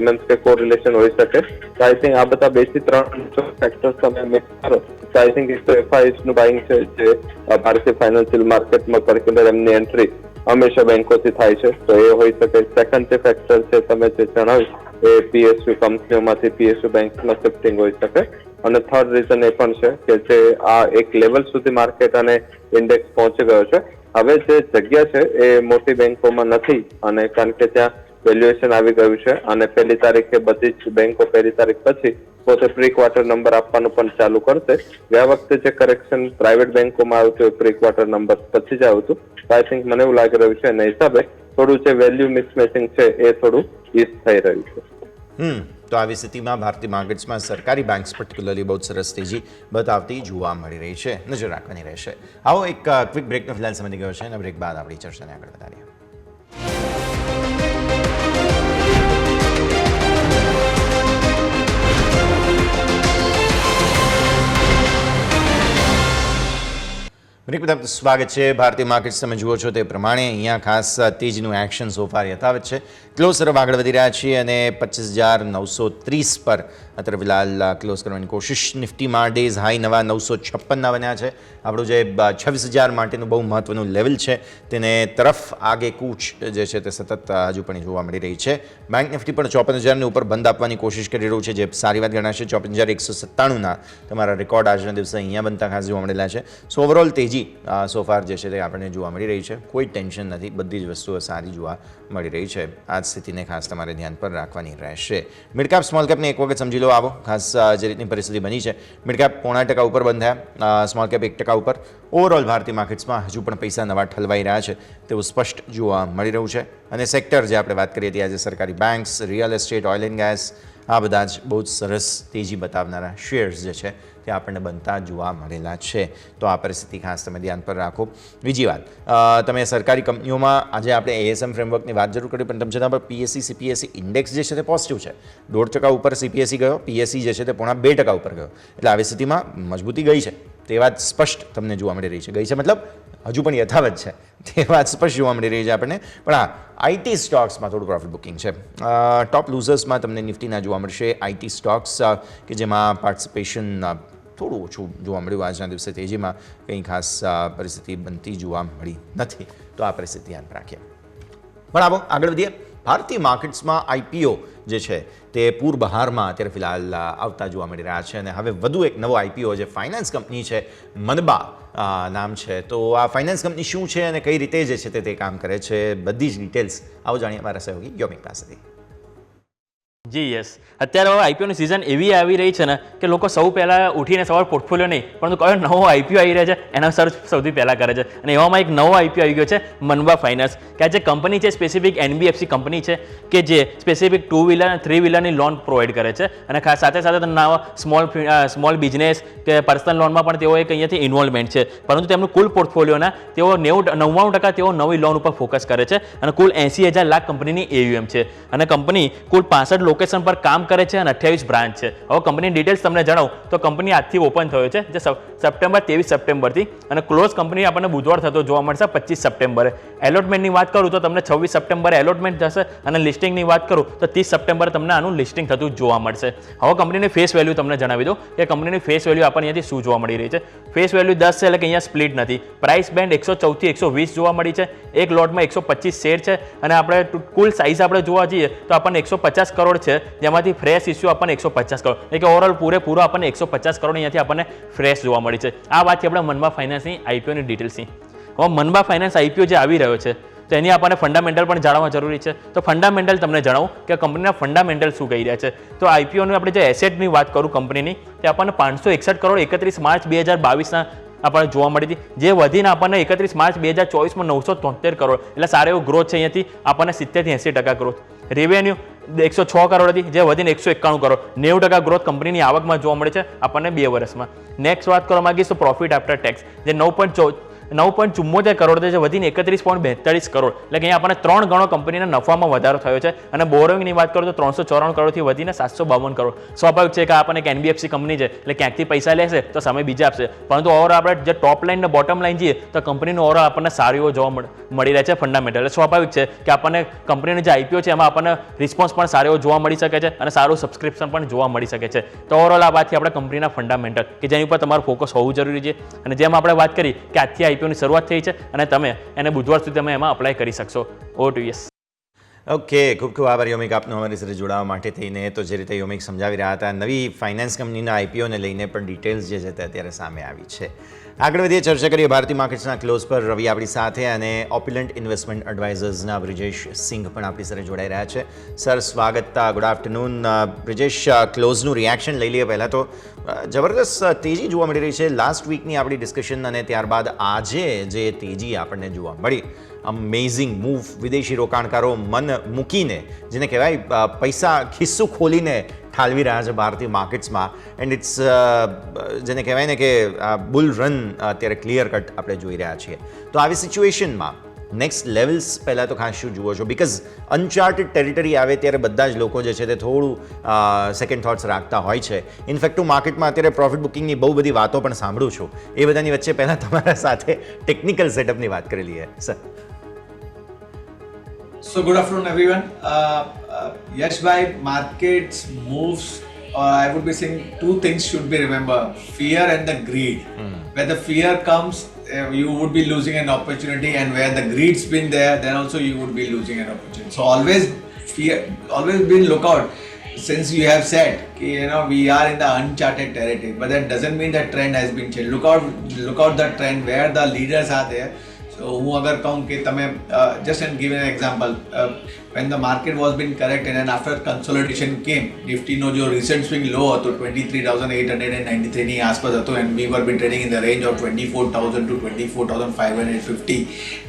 મીન્સ કે કોરિલેશન હોઈ શકે. તો આઈ થિંક આ બધા 2 થી 3 ફેક્ટર્સ તમે મિક્સ કરો તો આઈ થિંક એક તો એફઆઈઝ નું બાઇંગ છે, જે ભારતીય ફાઇનાન્શિયલ માર્કેટમાં પર્ટિક્યુલર એમની એન્ટ્રી હંમેશા બેંકોથી થાય છે, તો એ હોઈ શકે. સેકન્ડ જે ફેક્ટર છે તમે જે જણાવ્યું એ પીએસયુ કંપનીઓમાંથી પીએસયુ બેંકમાં શિફ્ટિંગ હોઈ શકે. અને થર્ડ રીઝન એ પણ છે કે જે આ એક લેવલ સુધી માર્કેટ અને ઇન્ડેક્સ પહોંચી ગયો છે. હવે જે જગ્યા છે એ મોટી બેંકોમાં નથી, અને કારણ કે ત્યાં વેલ્યુએશન આવી ગયું છે અને 1લી તારીખે બધી જ બેંકો 1લી તારીખ પછી પોતે પ્રી ક્વાર્ટર નંબર આપવાનું પણ ચાલુ કરશે. ગયા વખતે જે કરેક્શન પ્રાઇવેટ બેંકોમાં આવ્યું હતું, પ્રી ક્વાર્ટર નંબર પછી જ આવ્યું હતું. આઈ થિંક મને એવું લાગી રહ્યું છે એના હિસાબે થોડું જે વેલ્યુ મિસમેચિંગ છે એ થોડું ઈઝ થઈ રહ્યું છે. તો આવી સ્થિતિમાં ભારતીય માર્કેટ્સમાં સરકારી બેંક્સ પર્ટિક્યુલરલી બહુ સરસ તેજી બતાવતી જોવા મળી રહી છે. નજર રાખવાની રહેશે. આવો એક ક્વિક બ્રેકનો ફિલહાલ સમય ગયો છે અને બ્રેક બાદ આપણી ચર્ચાને આગળ વધારીએ. બ્રેક બાદ સ્વાગત છે. ભારતીય માર્કેટ્સ તમે જુઓ છો તે પ્રમાણે અહીંયા ખાસ તેજીનું એક્શન સોફાર યથાવત છે. ક્લોઝ તરફ આગળ વધી રહ્યા છીએ અને 25,930 પર અત્યારે ફિલહાલ ક્લોઝ કરવાની કોશિશ. નિફ્ટીમાં ડેઝ હાઈ નવા 956 બન્યા છે. આપણું જે 26,000 માટેનું બહુ મહત્વનું લેવલ છે તેને તરફ આગે કૂચ જે છે તે સતત હજુ પણ જોવા મળી રહી છે. બેંક નિફ્ટી પણ 54,000ની ઉપર બંધ આપવાની કોશિશ કરી રહ્યું છે, જે સારી વાત ગણાશે. 54,197ના તમારા રેકોર્ડ આજના દિવસે અહીંયા બનતા ખાસ જોવા મળેલા છે. સો ઓવરઓલ તેજી તેજી સોફાર જે છે તે આપણને જોવા મળી રહી છે. કોઈ ટેન્શન નથી, બધી જ વસ્તુઓ સારી જોવા મળી રહી છે. આ સ્થિતિને ખાસ તમારે ધ્યાન પર રાખવાની રહેશે. મિડકેપ સ્મોલ કેપને એક વખત સમજી લો. આવો ખાસ જે રીતની પરિસ્થિતિ બની છે, મિડકેપ 0.5% ઉપર બંધ થયા, સ્મોલ કેપ 1% ઉપર. ઓવરઓલ ભારતીય માર્કેટ્સમાં હજુ પણ પૈસા નવા ઠલવાઈ રહ્યા છે તેવું સ્પષ્ટ જોવા મળી રહ્યું છે. અને સેક્ટર જે આપણે વાત કરીએ હતી આજે, સરકારી banks, real estate, oil and gas, આ બધા જ બહુ જ સરસ તેજી બતાવનારા શેર્સ જે છે તે આપણને બનતા જોવા મળેલા છે. તો આ પરિસ્થિતિ ખાસ તમે ધ્યાન પર રાખો. બીજી વાત, તમે સરકારી કંપનીઓમાં આજે આપણે એએસએમ ફ્રેમવર્કની વાત જરૂર કરી, પણ તમે છતાં પણ પીએસસી સીપીએસસી ઇન્ડેક્સ જે છે તે પોઝિટિવ છે. 0.5% ઉપર સીપીએસસી ગયો, પીએસસી જે છે તે 2% ઉપર ગયો. એટલે આવી સ્થિતિમાં મજબૂતી ગઈ છે તે વાત સ્પષ્ટ તમને જોવા મળી રહી છે. ગઈ છે મતલબ હજુ પણ યથાવત છે તે વાત સ્પષ્ટ જોવા મળી રહી છે આપણને. પણ હા, આઈટી સ્ટોક્સમાં થોડું પ્રોફિટ બુકિંગ છે. ટોપ લૂઝર્સમાં તમને નિફ્ટીના જોવા મળશે આઈટી સ્ટોક્સ, કે જેમાં પાર્ટિસિપેશન થોડું ઓછું જોવા મળ્યું. આજના દિવસે તેજીમાં કંઈ ખાસ પરિસ્થિતિ બનતી જોવા મળી નથી. તો આ પરિસ્થિતિ ધ્યાન રાખીએ. પણ આવો આગળ વધીએ. ભારતીય માર્કેટ્સમાં આઈપીઓ જે છે તે પૂરબહારમાં અત્યારે ફિલહાલ આવતા જોવા મળી રહ્યા છે. અને હવે વધુ એક નવો આઈપીઓ જે ફાઇનાન્સ કંપની છે, મનબા નામ છે. તો આ ફાઇનાન્સ કંપની શું છે અને કઈ રીતે જે છે તે કામ કરે છે, બધી જ ડિટેલ્સ આવો જાણીએ અમારા સહયોગી યોમિક પાસેથી. જી યસ, અત્યારે હવે આઈપીઓની સિઝન એવી આવી રહી છે ને કે લોકો સૌ પહેલાં ઉઠીને સવાર પોર્ટફોલિયો નહીં, પરંતુ કયો નવો આઈપીઓ આવી રહ્યા છે એના સર્ચ સૌથી પહેલાં કરે છે. અને એવામાં એક નવો આઈપીઓ આવી ગયો છે મનબા ફાઇનાન્સ, કે આ જે કંપની છે સ્પેસિફિક એનબીએફસી કંપની છે કે જે સ્પેસિફિક 2 વ્હીલર અને 3 વ્હીલરની લોન પ્રોવાઈડ કરે છે. અને ખાસ સાથે સાથે નવા સ્મોલ બિઝનેસ કે પર્સનલ લોનમાં પણ તેઓ એક અહીંયાથી ઇન્વોલ્વમેન્ટ છે. પરંતુ તેમનું કુલ પોર્ટફોલિયોના તેઓ 99% તેઓ નવી લોન ઉપર ફોકસ કરે છે. અને કુલ 80,000 લાખ કંપનીની એયુએમ છે. અને કંપની કુલ 65 લોકેશન પર કામ કરે છે અને 28 બ્રાન્ચ છે. હવે કંપનીની ડિટેલ્સ તમને જણાવું તો કંપની આજથી ઓપન થયો છે, જે 23 સપ્ટેમ્બરથી, અને ક્લોઝ કંપની આપણને બુધવાર થતો જોવા મળશે 25 સપ્ટેમ્બરે. એલોટમેન્ટની વાત કરું તો તમને 26 સપ્ટેમ્બરે એલોટમેન્ટ થશે, અને લિસ્ટિંગની વાત કરું તો 30 સપ્ટેમ્બરે તમને આનું લિસ્ટિંગ થતું જોવા મળશે. હવે કંપનીની ફેસ વેલ્યુ તમને જણાવી દઉં કે કંપનીની ફેસ વેલ્યુ આપણને અહીંયાથી શું જોવા મળી રહી છે. ફેસ વેલ્યુ 10 છે, એટલે કે અહીંયા સ્પ્લિટ નથી. પ્રાઇસ બેન્ડ 114 થી 120 જોવા મળી છે. એક લોટમાં 125 શેર છે. અને આપણે કુલ સાઇઝ આપણે જોવા જઈએ તો આપણને 150 કરોડ છે, જેમાંથી ફ્રેશ ઇસ્યુ આપણને 150 કરોડ, એટલે કે ઓવરઓલ પૂરેપૂરો આપણને 150 કરોડ અહીંયાથી આપણને ફ્રેશ જોવા મળી છે. આ વાત છે આપણે મનબા ફાઇનાન્સની આઈપીઓની ડિટેલ્સની. હવે મનબા ફાઇનાન્સ આઈપીઓ જે આવી રહ્યો છે તો એની આપણને ફંડામેન્ટલ પણ જાણવા જરૂરી છે. તો ફંડામેન્ટલ તમને જણાવું કે કંપનીના ફંડામેન્ટલ શું કહી રહ્યા છે. તો આઈપીઓની આપણે જે એસેટની વાત કરું કંપનીની, તે આપણને 561 કરોડ 31 માર્ચ 2022ના આપણને જોવા મળી હતી, જે વધીને આપણને 31 માર્ચ 2024માં 973 કરોડ, એટલે સારો એવો ગ્રોથ છે. અહીંયાથી આપણને 70 થી 80% ગ્રોથ. રેવન્યુ 106 કરોડ હતી, જે વધીને 191 કરોડ, 90% ગ્રોથ કંપનીની આવકમાં જોવા મળે છે આપણને 2 વર્ષમાં. નેક્સ્ટ વાત કરવા માંગીશ તો પ્રોફિટ આફ્ટર ટેક્સ, જે 9.74 કરોડ છે, જે વધીને 31.42 કરોડ, એટલે કે અહીંયા આપણને 3 ગણો કંપનીના નફામાં વધારો થયો છે. અને બોરોઇંગની વાત કરું તો 394 કરોડથી વધીને 752 કરોડ. સ્વાભાવિક છે કે આપણને એક એનબીએફસી કંપની છે, એટલે ક્યાંકથી પૈસા લેશે તો સામે બીજા આપશે. પરંતુ ઓવરઓલ આપણે જે ટોપ લાઈન અને બોટમ લાઈન જઈએ તો કંપનીનો ઓવરઓલ આપણને સારો એવો જોવા મળી રહે છે ફંડામેન્ટલ. એટલે સ્વાભાવિક છે કે આપણને કંપનીની જે આઈપીઓ છે એમાં આપણને રિસ્પોન્સ પણ સારો એવો જોવા મળી શકે છે, અને સારું સબસ્ક્રિપ્શન પણ જોવા મળી શકે છે. તો ઓવરઓલ આ વાતથી આપણે કંપનીના ફંડામેન્ટલ કે જેની ઉપર તમારું ફોકસ હોવું જરૂરી છે. અને જેમ આપણે વાત કરી કે આજથી આઈપીઓની શરૂઆત થઈ છે, અને તમે એને બુધવાર સુધી તમે એમાં અપ્લાય કરી શકશો. Over to yes. ઓકે, ખૂબ ખૂબ આભાર યોમિક આપનો અમારી સાથે જોડાવા માટે થઈને. તો જે રીતે યોમિક સમજાવી રહ્યા હતા, નવી ફાઇનાન્સ કંપનીના આઈપીઓને લઈને પણ ડિટેલ્સ જે છે તે અત્યારે સામે આવી છે. આગળ વધીએ, ચર્ચા કરીએ ભારતીય માર્કેટ્સના ક્લોઝ પર. રવિ આપણી સાથે અને ઓપ્યુલન્ટ ઇન્વેસ્ટમેન્ટ એડવાઇઝર્સના બ્રિજેશ સિંઘ પણ આપણી સાથે જોડાઈ રહ્યા છે. સર, સ્વાગત. Good afternoon. બ્રિજેશ, ક્લોઝનું રિએક્શન લઈ લઈએ. પહેલાં તો જબરદસ્ત તેજી જોવા મળી રહી છે. લાસ્ટ વીકની આપણી ડિસ્કશન અને ત્યારબાદ આજે જે તેજી આપણને જોવા મળી, અમેઝિંગ મૂવ. વિદેશી રોકાણકારો મન મૂકીને, જેને કહેવાય પૈસા ખિસ્સું ખોલીને ઠાલવી રહ્યા છે ભારતીય માર્કેટ્સમાં. એન્ડ ઇટ્સ જેને કહેવાય ને કે બુલ રન અત્યારે ક્લિયર કટ આપણે જોઈ રહ્યા છીએ. તો આવી સિચ્યુએશનમાં નેક્સ્ટ લેવલ્સ પહેલાં તો ખાસ શું જુઓ છો? બિકોઝ અનચાર્ટેડ ટેરિટરી આવે ત્યારે બધા જ લોકો જે છે તે થોડું સેકન્ડ થોટ્સ રાખતા હોય છે. ઇનફેક્ટ હું માર્કેટમાં અત્યારે પ્રોફિટ બુકિંગની બહુ બધી વાતો પણ સાંભળું છું. એ બધાની વચ્ચે પહેલાં તમારા સાથે ટેકનિકલ સેટઅપની વાત કરી લઈએ sir. So good afternoon everyone. Yes, by markets moves, I would be saying two things should be remembered: fear and the greed. Where the fear comes, you would be losing an opportunity, and where the greed's been there, then also you would be losing an opportunity. So always fear, always be on lookout. since you have said, we are in the uncharted territory, but that doesn't mean that trend has been changed. Look out the trend where the leaders are there. So હું અગર કહું કે તમે just and give an example, when the market was been correct and then after consolidation came, Nifty નો જો recent swing low હતો 23,893 ની આસપાસ હતો and we were been trading in the range of 24,000 to 24,550,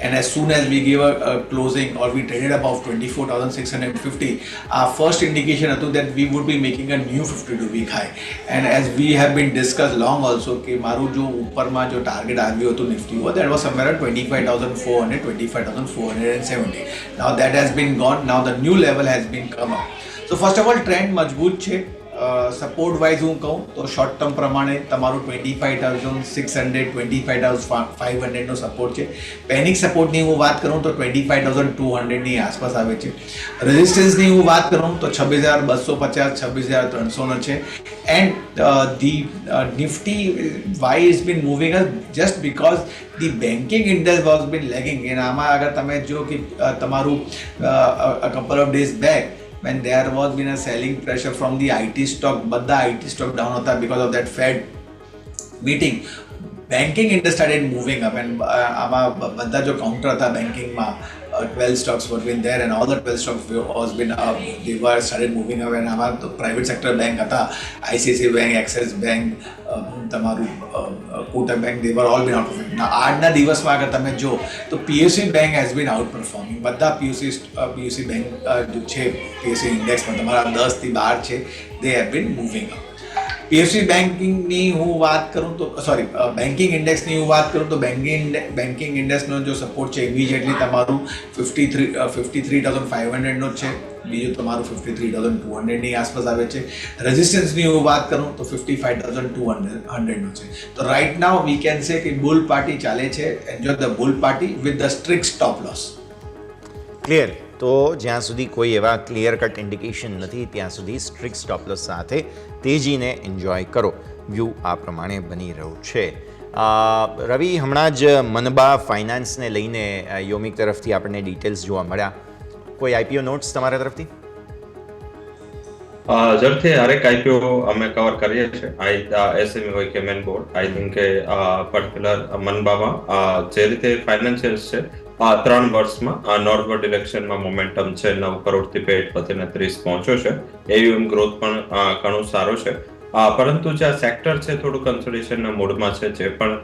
and as soon as we gave a closing or we traded above 24,650, our first indication હતું that we would be making a new 52 week high, and as we have been discussed long also કે મારું જો ઉપરમાં જો target આવ્યું હતું Nifty that was somewhere at 25,400, 25,470. Now that has been gone. Now the new level has been come up. So first of all, trend મજબૂત છે. Support wise હું કહું તો શોર્ટ ટર્મ પ્રમાણે તમારું 25,600, 25,500 નો સપોર્ટ છે. પેનિક સપોર્ટની હું વાત કરું તો 25,200 ની આસપાસ આવે છે. રેઝિસ્ટન્સની હું વાત કરું તો 26,250, 26,300 નો છે. And the Nifty why is been moving just because the banking index was been lagging. અને આમાં અગર તમે જો કે તમારું couple of days back when there was been a selling pressure from the IT stock, બધા IT stock down હતા because of that Fed meeting. Banking industry started moving up and આમાં બધા જો કાઉન્ટર હતા બેન્કિંગમાં 12 stocks were been there and all the 12 stocks was been up. They were started moving up and આમાં તો private sector bank હતા, ICICI bank, Axis bank, તમારું Kotak bank, they were all been outperforming. Now આજના દિવસમાં અગર તમે જો તો PSU bank has been outperforming. બધા PSU bank જો છે PSU indexમાં તમારા 10 થી 12 છે, they have been moving up. PSU બેન્કિંગની હું વાત કરું તો બેન્કિંગ ઇન્ડેક્સની હું વાત કરું તો બેન્કિંગ ઇન્ડેક્સનો જો સપોર્ટ છે ઇમિડિયેટલી તમારું 53,500 નો છે. બીજું તમારું 53,200 ની આસપાસ આવે છે. રેઝિસ્ટન્સની હું વાત કરું તો 55,200 નો છે. તો right now we can say કે બુલ પાર્ટી ચાલે છે. Enjoy the bull party with the strict stop loss. Clear. તો જ્યાં સુધી કોઈ એવા ક્લિયર કટ ઇન્ડિકેશન નથી ત્યાં સુધી સ્ટ્રિક્ટ સ્ટોપ લોસ સાથે તેજીને એન્જોય કરો. વ્યૂ આ પ્રમાણે બની રહ્યું છે. રવિ, હમણાં જ મનબા ફાઇનાન્સને લઈને યોમિક તરફથી આપણને ડિટેલ્સ જોવા મળ્યા. કોઈ આઈપીઓ નોટ્સ તમારા તરફથી? જરૂરથી હરેક આઈપીઓ અમે કવર કરીએ છીએ. એસએમઈ હોય કે મેન બોર્ડ, આઈ થિંક કે પર્ટિક્યુલર મનબામાં જે રીતે ફાઇનાન્શિયલ્સ છે 3 વર્ષમાં નોર્થવર્ડ ડિરેક્શનમાં મોમેન્ટમ છે. 9 કરોડથી પેટ વધીને 30 પહોંચ્યો છે. એયુએમ ગ્રોથ પણ ઘણું સારો છે. પરંતુ જે આ સેક્ટર છે થોડું કન્સોલિડેશનના મૂડમાં છે. જે પણ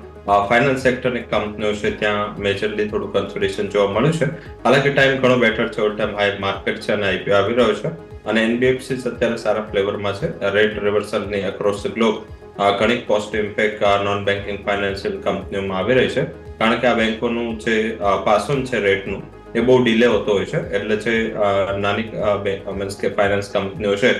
ફાઇનાન્સ સેક્ટરની કંપનીઓ છે ત્યાં મેજરલી થોડું કન્સોલિડેશન જોવા મળ્યું છે. હાલાકી ટાઈમ ઘણો બેટર છે, ઓલ ટાઈમ હાઈ માર્કેટ છે અને આઈપીઓ આવી રહ્યો છે. અને એનબીએફસી અત્યારે સારા ફ્લેવરમાં છે. રેટ રિવર્સલની અક્રોસ ધ ગ્લોબ ઘણી positive impact non banking financial કંપનીઓમાં આવી રહી છે. કારણ કે આ બેંકોનું જે પાસોન છે રેટનું એ બહુ ડિલે હોતો હોય છે. એટલે જે નાની મીન્સ કે ફાઇનાન્સ કંપનીઓ છે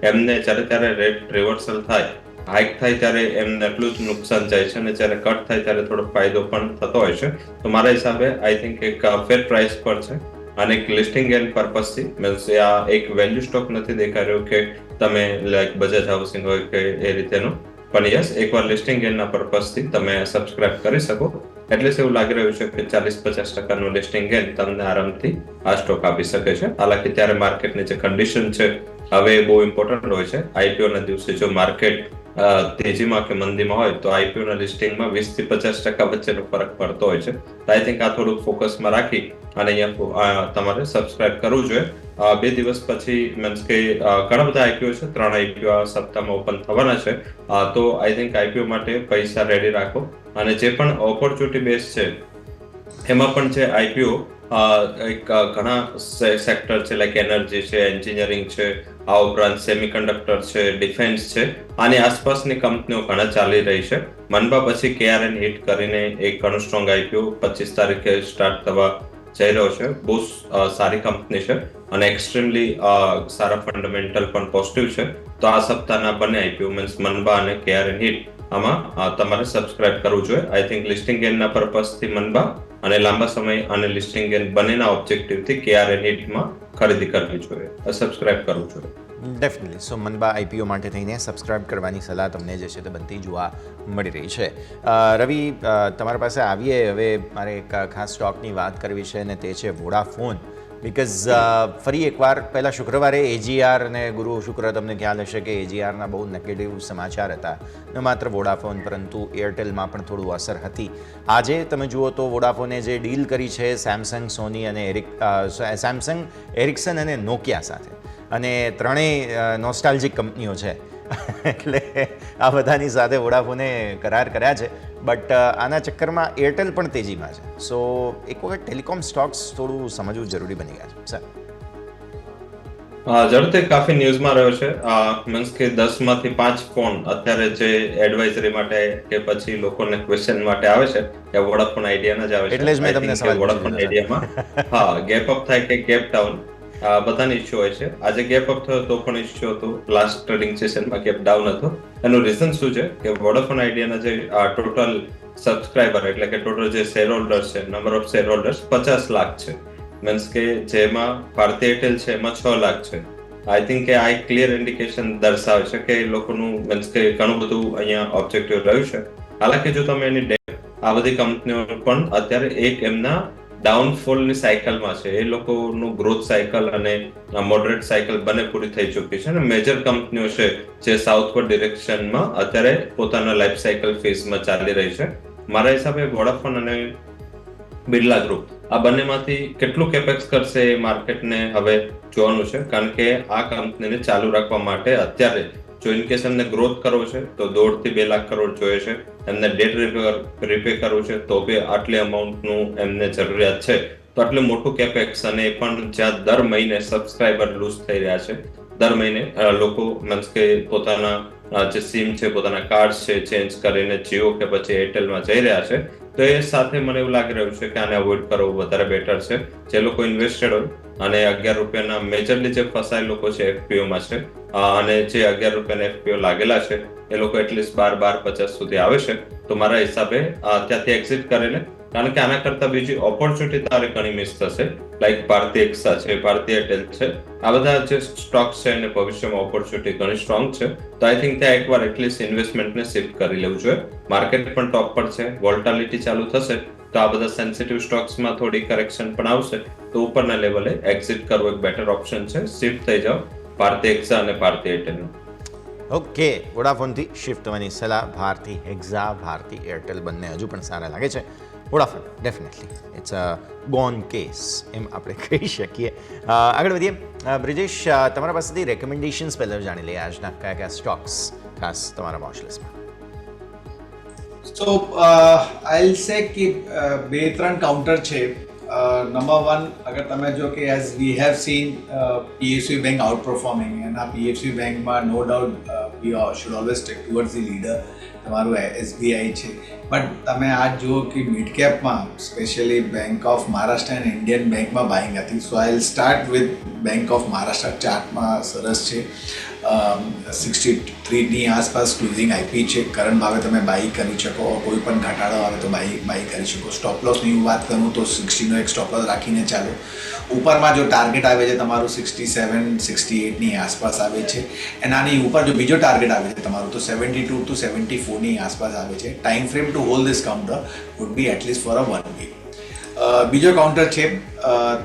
એમને જ્યારે ત્યારે રેટ રિવર્સલ થાય, હાઇક થાય ત્યારે એમને એટલું જ નુકસાન જાય છે અને જ્યારે કટ થાય ત્યારે થોડો ફાયદો પણ થતો હોય છે. તો મારા હિસાબે આઈ થિંક એક ફેર પ્રાઇસ પર છે અને એક લિસ્ટિંગ એન્ડ પર્પઝથી મીન્સ આ એક વેલ્યુ સ્ટોક નથી દેખાઈ રહ્યો કે તમે લાઈક બજાજ હાઉસિંગ હોય કે એ રીતેનું. પણ યસ, એકવાર લિસ્ટિંગ ગેનના પર્પઝથી તમે સબસ્ક્રાઇબ કરી શકો. એટલે એવું લાગી રહ્યું છે કે 40-50% લિસ્ટિંગ ગેન તમને આરામથી આ સ્ટોક આપી શકે છે. હાલાકી ત્યારે માર્કેટની જે કન્ડિશન છે હવે એ બહુ ઇમ્પોર્ટન્ટ હોય છે. આઈપીઓના દિવસે જો માર્કેટ તેજીમાં કે મંદીમાં હોય તો આઈપીઓના લિસ્ટિંગમાં 20-50% વચ્ચેનો ફરક પડતો હોય છે. તો આઈ થિંક આ થોડુંક ફોકસમાં રાખી અને અહીંયા તમારે સબસ્ક્રાઇબ કરવું જોઈએ. 2 દિવસ પછી મીન્સ કે ઘણા બધા આઈપીઓ છે, 3 આઈપીઓ આ સપ્તાહમાં ઓપન થવાના છે. તો આઈ થિંક આઈપીઓ માટે પૈસા રેડી રાખો અને જે પણ ઓપોર્ચ્યુનિટી બેઝ છે એમાં પણ જે આઈપીઓ એક ઘણા સેક્ટર છે લાઈક એનર્જી છે, એન્જિનિયરિંગ છે, આ ઉપરાંત સેમિકન્ડક્ટર છે, ડિફેન્સ છે, આની આસપાસની કંપનીઓ ઘણા ચાલી રહી છે. મનબા પછી કેઆરએન હિટ કરીને એક ઘણું સ્ટ્રોંગ આઈપીઓ 25 તારીખે સ્ટાર્ટ થવા જઈ રહ્યો છે. બહુ સારી કંપની છે અને એક્સ્ટ્રીમલી સારા ફંડામેન્ટલ પણ પોઝિટિવ છે. તો આ સપ્તાહના બંને આઈપીઓ મીન્સ મનબા અને કેઆરએન હિટ આમાં તમારે સબસ્ક્રાઇબ કરવું જોઈએ. આઈ થિંક લિસ્ટિંગ ગેનના પર્પઝથી મનબા અને લાંબા સમય અને લિસ્ટિંગ ગેન બંનેના ઓબ્જેક્ટિવથી કેઆરએન હિટમાં ખરીદી કરવી જોઈએ, સબસ્ક્રાઇબ કરવું જોઈએ. ડેફિનેટલી. સો મનબા આઈપીઓ માટે થઈને સબસ્ક્રાઇબ કરવાની સલાહ તમને જે છે તે બનતી જોવા મળી રહી છે. રવિ, તમારા પાસે આવીએ હવે. મારે એક ખાસ સ્ટોકની વાત કરવી છે અને તે છે વોડાફોન. બિકોઝ ફરી એકવાર પહેલાં શુક્રવારે એજીઆર અને ગુરુ શુક્ર તમને ખ્યાલ હશે કે એજીઆરના બહુ નેગેટિવ સમાચાર હતા ન માત્ર વોડાફોન પરંતુ એરટેલમાં પણ થોડું અસર હતી. આજે તમે જુઓ તો વોડાફોને જે ડીલ કરી છે સેમસંગ, સોની અને સેમસંગ, એરિક્સન અને નોકિયા સાથે, અને ત્રણેય નોસ્ટાલ્જિક કંપનીઓ છે એટલે આ બધાની સાથે વોડાફોને કરાર કર્યા છે. બટ આના ચક્કરમાં એરટેલ પણ તેજીમાં છે. સો એક વખત ટેલિકોમ સ્ટોક્સ થોડું સમજવું જરૂરી બની ગયા છે સર. ઝડપથી કાફી ન્યૂઝમાં રહ્યો છે. મીન્સ કે 10 માંથી 5 ફોન અત્યારે જે એડવાઇઝરી માટે કે પછી લોકોને ક્વેશ્ચન માટે આવે છે કે વોડાફોન આઈડિયાના જ આવે છે. એટલે જ મેં તમને સવાલ વોડાફોન આઈડિયામાં ગેપ અપ થાય કે ગેપ ડાઉન બધાની ઇશ્યુ હોય છે. આજે ગેપ અપ થયો તો પણ ઇશ્યુ હતો, લાસ્ટ ટ્રેડિંગ સેશનમાં ગેપ ડાઉન હતો. એનું રીઝન શું છે કે વોડાફોન આઈડિયાના જે ટોટલ સબસ્ક્રાઇબર એટલે કે ટોટલ જે શેર હોલ્ડર્સ છે, number of share holders 50 lakh છે. મીન્સ કે જેમાં ભારતી એરટેલ છે એમાં 6 લાખ છે. આઈ થિંક કે આ એક ક્લિયર ઇન્ડિકેશન દર્શાવે છે કે લોકોનું મીન્સ કે ઘણું બધું અહીંયા ઓબ્જેક્ટિવ રહ્યું છે. હાલાકી જો તમે એની આ બધી કંપનીઓ પણ અત્યારે એક એમના ડાઉનફોલની સાયકલમાં છે. એ લોકોનું ગ્રોથ સાયકલ અને મોડરેટ સાયકલ બંને પૂરી થઈ ચૂકી છે અને મેજર કંપનીઓ છે જે સાઉથવર્ડ ડિરેક્શનમાં અત્યારે પોતાના લાઈફ સાયકલ ફેઝમાં ચાલી રહી છે. મારા હિસાબે વોડાફોન અને બિરલા ગ્રુપ આ બંનેમાંથી કેટલું કેપેક્સ કરશે એ માર્કેટને હવે જોવાનું છે, કારણ કે આ કંપનીને ચાલુ રાખવા માટે અત્યારે જો ઇનકેસ એમને ગ્રોથ કરવો છે તો 1.5 થી 2 લાખ કરોડ જોઈએ છે. એમને ડેટ રીપે કરવું છે તો બી આટલી અમાઉન્ટનું એમને જરૂરિયાત છે. તો આટલું મોટું કેપેક્સ અને એ પણ જ્યાં દર મહિને સબસ્ક્રાઇબર લૂઝ થઈ રહ્યા છે, દર મહિને લોકો મીન્સ કે પોતાના જે સિમ છે, પોતાના કાર્ડ છે ચેન્જ કરીને જીઓ કે પછી એરટેલમાં જઈ રહ્યા છે. તો એ સાથે મને એવું લાગી રહ્યું છે કે આને અવોઇડ કરવું વધારે બેટર છે. જે લોકો ઇન્વેસ્ટેડ હોય અને 11 રૂપિયાના મેજરલી જે ફસાયેલ લોકો છે એફપીઓમાં છે અને જે 11 રૂપિયાના એફપીઓ લાગેલા છે એ લોકો એટલીસ્ટ 12-12.50 સુધી આવે છે તો મારા હિસાબે ત્યાંથી એક્ઝિટ કરી લે, કારણ કે આના કરતા બીજી ઓપોર્ચ્યુનિટી તારે ઘણી મિસ થશે. લાઈક ભારતી એક્સા છે, ભારતી એરટેલ છે, આ બધા જે સ્ટોક્સ છે અને ભવિષ્યમાં ઓપોર્ચ્યુનિટી ઘણી સ્ટ્રોંગ છે. તો આઈ થિંક ત્યાં એકવાર એટલીસ્ટ ઇન્વેસ્ટમેન્ટને શિફ્ટ કરી લેવું જોઈએ. માર્કેટ પણ ટોપ પર છે, વોલ્ટાલિટી ચાલુ થશે તો આ બધા સેન્સિટિવ સ્ટોક્સમાં થોડી કરેક્શન પણ આવશે તો ઉપરના લેવલે એક્ઝિટ કરવો એક બેટર ઓપ્શન છે. શિફ્ટ થઈ જાઓ ભારતી એક્સા અને ભારતી એરટેલ. ઓકે, વોડાફોનથી શિફ્ટ થવાની સલાહ. ભારતી હેક્ઝા, ભારતી એરટેલ બંને હજુ પણ સારા લાગે છે. Vodafone definitely it's a gone case એમ આપણે કહી શકીએ. આગળ વધીએ. બ્રિજેશ, તમારા પાસેથી રેકમેન્ડેશન્સ પહેલાં જાણી લઈએ આજના કયા કયા સ્ટોક્સ ખાસ તમારા વોચ લિસ્ટમાં. So I'll say कि 2-3 काउंटर છે. નંબર 1 અગર તમે જો કે as we have seen PSU bank outperforming, અને આ PSU બેંકમાં no doubt we should always take towards the leader તમારું SBI છે. બટ તમે આ જુઓ કે મિડ કેપમાં સ્પેશિયલી બેંક ઓફ મહારાષ્ટ્ર અને ઇન્ડિયન બેંકમાં બાઇંગ હતી. So I will start with Bank of Maharashtra. ચાર્ટમાં સરસ છે, 63ની આસપાસ ક્લોઝિંગ આઈપી છે. કરંટ ભાવે તમે બાય કરી શકો, કોઈ પણ ઘટાડો આવે તો બાય કરી શકો. સ્ટોપ લોસની હું વાત કરું તો 60નો એક સ્ટોપ લોસ રાખીને ચાલો. ઉપરમાં જો ટાર્ગેટ આવે છે તમારું 67-68ની આસપાસ આવે છે, અને આની ઉપર જો બીજો ટાર્ગેટ આવે છે તમારું તો 72 to 74ની આસપાસ આવે છે. Time frame to hold this counter would be at least for a 1 week. બીજો કાઉન્ટર છે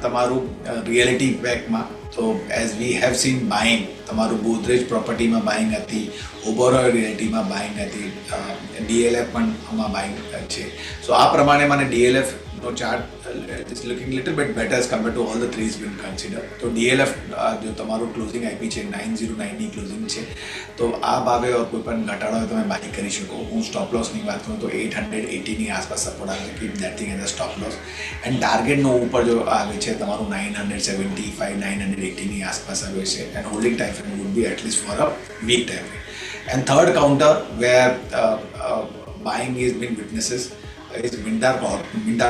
તમારું રિયાલિટી બેંકમાં. તો as we have seen buying, તમારું ગોદરેજ પ્રોપર્ટીમાં બાઇંગ હતી, ઓબેરોય રિયાલિટીમાં બાઇંગ હતી, DLF પણ આમાં બાઇંગ છે. સો આ પ્રમાણે મને DLFનો chart is looking little bit better as compare to all the threes will consider. તો DLF જો તમારું ક્લોઝિંગ આઈપી છે 909ની ક્લોઝિંગ છે, તો આ ભાવે કોઈ પણ ઘટાડો હોય તમે બાય કરી શકો. હું સ્ટોપ લોસની વાત કરું તો 880ની આસપાસ સપોર્ટ આવે, keep that thing as a stop loss. And ટાર્ગેટનો ઉપર જો આવે છે તમારું 975-980ની આસપાસ આવે છે. And holding time frame would be at least for a week time frame. And third counter where buying is been witnesses is Minda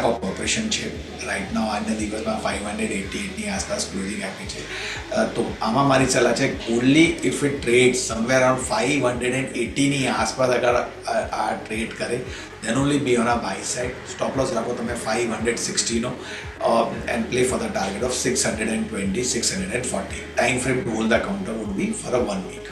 corporation છે. રાઇટ નાઉ આજના દિવસમાં 588ની આસપાસ ક્લોઝિંગ આપી છે. તો આમાં મારી સલાહ છે only if it trade somewhere around 580ની આસપાસ અગર આ ટ્રેડ કરે then only be on a buy side. Stop loss રાખો તમે 560નો and play for the target of 620-640. Time frame to hold the counter would be for a 1 week.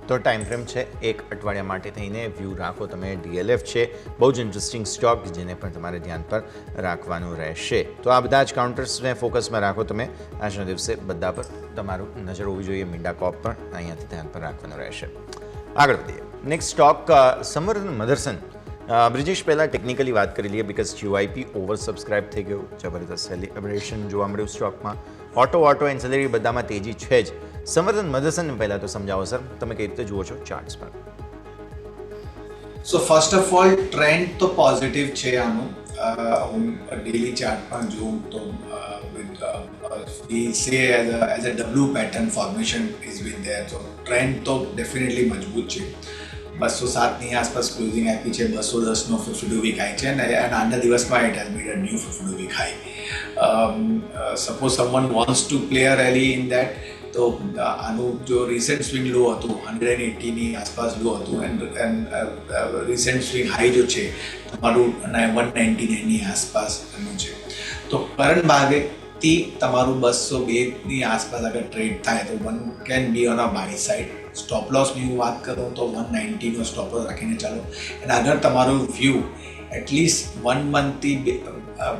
તો time frame છે 1 અઠવાડિયા માટે થઈને વ્યૂ રાખો તમે. DLF છે બહુ જ ઇન્ટરેસ્ટિંગ સ્ટોક જેને પણ તમારે ધ્યાન પર રાખવાનું રહેશે. તો આ બધા જ કાઉન્ટર્સને ફોકસમાં રાખો તમે. આજના દિવસે બધા પર તમારું નજર હોવી જોઈએ. મિન્ડા કોપ પણ અહીંયાથી ધ્યાન પર રાખવાનું રહેશે. આગળ વધીએ. નેક્સ્ટ સ્ટોક સંવર્ધન મધરસન. બ્રિજેશ, પહેલાં ટેકનિકલી વાત કરી લઈએ બિકોઝ QIP ઓવર સબસ્ક્રાઇબ થઈ ગયું. જબરદસ્ત સેલિબ્રેશન જોવા મળ્યું સ્ટોકમાં. ઓટો એન્સેલરી બધામાં તેજી છે જ. સંવર્ધન મધરસન પહેલાં તો સમજાવો સર, તમે કઈ રીતે જુઓ છો ચાર્ટ્સ પર? So first of all trend તો પોઝિટિવ છે આનું. હું ડેલી ચાર્ટ પણ જોઉં તો we say as a W pattern formation is been there. So trend તો ડેફિનેટલી મજબૂત છે. 207ની આસપાસ ક્લોઝિંગ આપી છે. 210નો 52 વીક હાઈ છે અને આજના દિવસમાં it has made a new 52 week high. Suppose someone wants to play a rally in that, તો આનું જો રિસેન્ટ સ્વિંગ લો હતું 180ની આસપાસ લો હતું એન્ડ રિસેન્ટ સ્વિંગ હાઈ જો છે તમારું 199ની આસપાસ એનું છે. તો કરંટ ભાગેથી તમારું 202ની આસપાસ અગર ટ્રેડ થાય તો one can be on a buy side. Stop લોસની હું વાત કરું તો 190નો સ્ટોપ લોસ રાખીને ચાલો. અને અગર તમારું વ્યૂ એટલીસ્ટ 1 મંથથી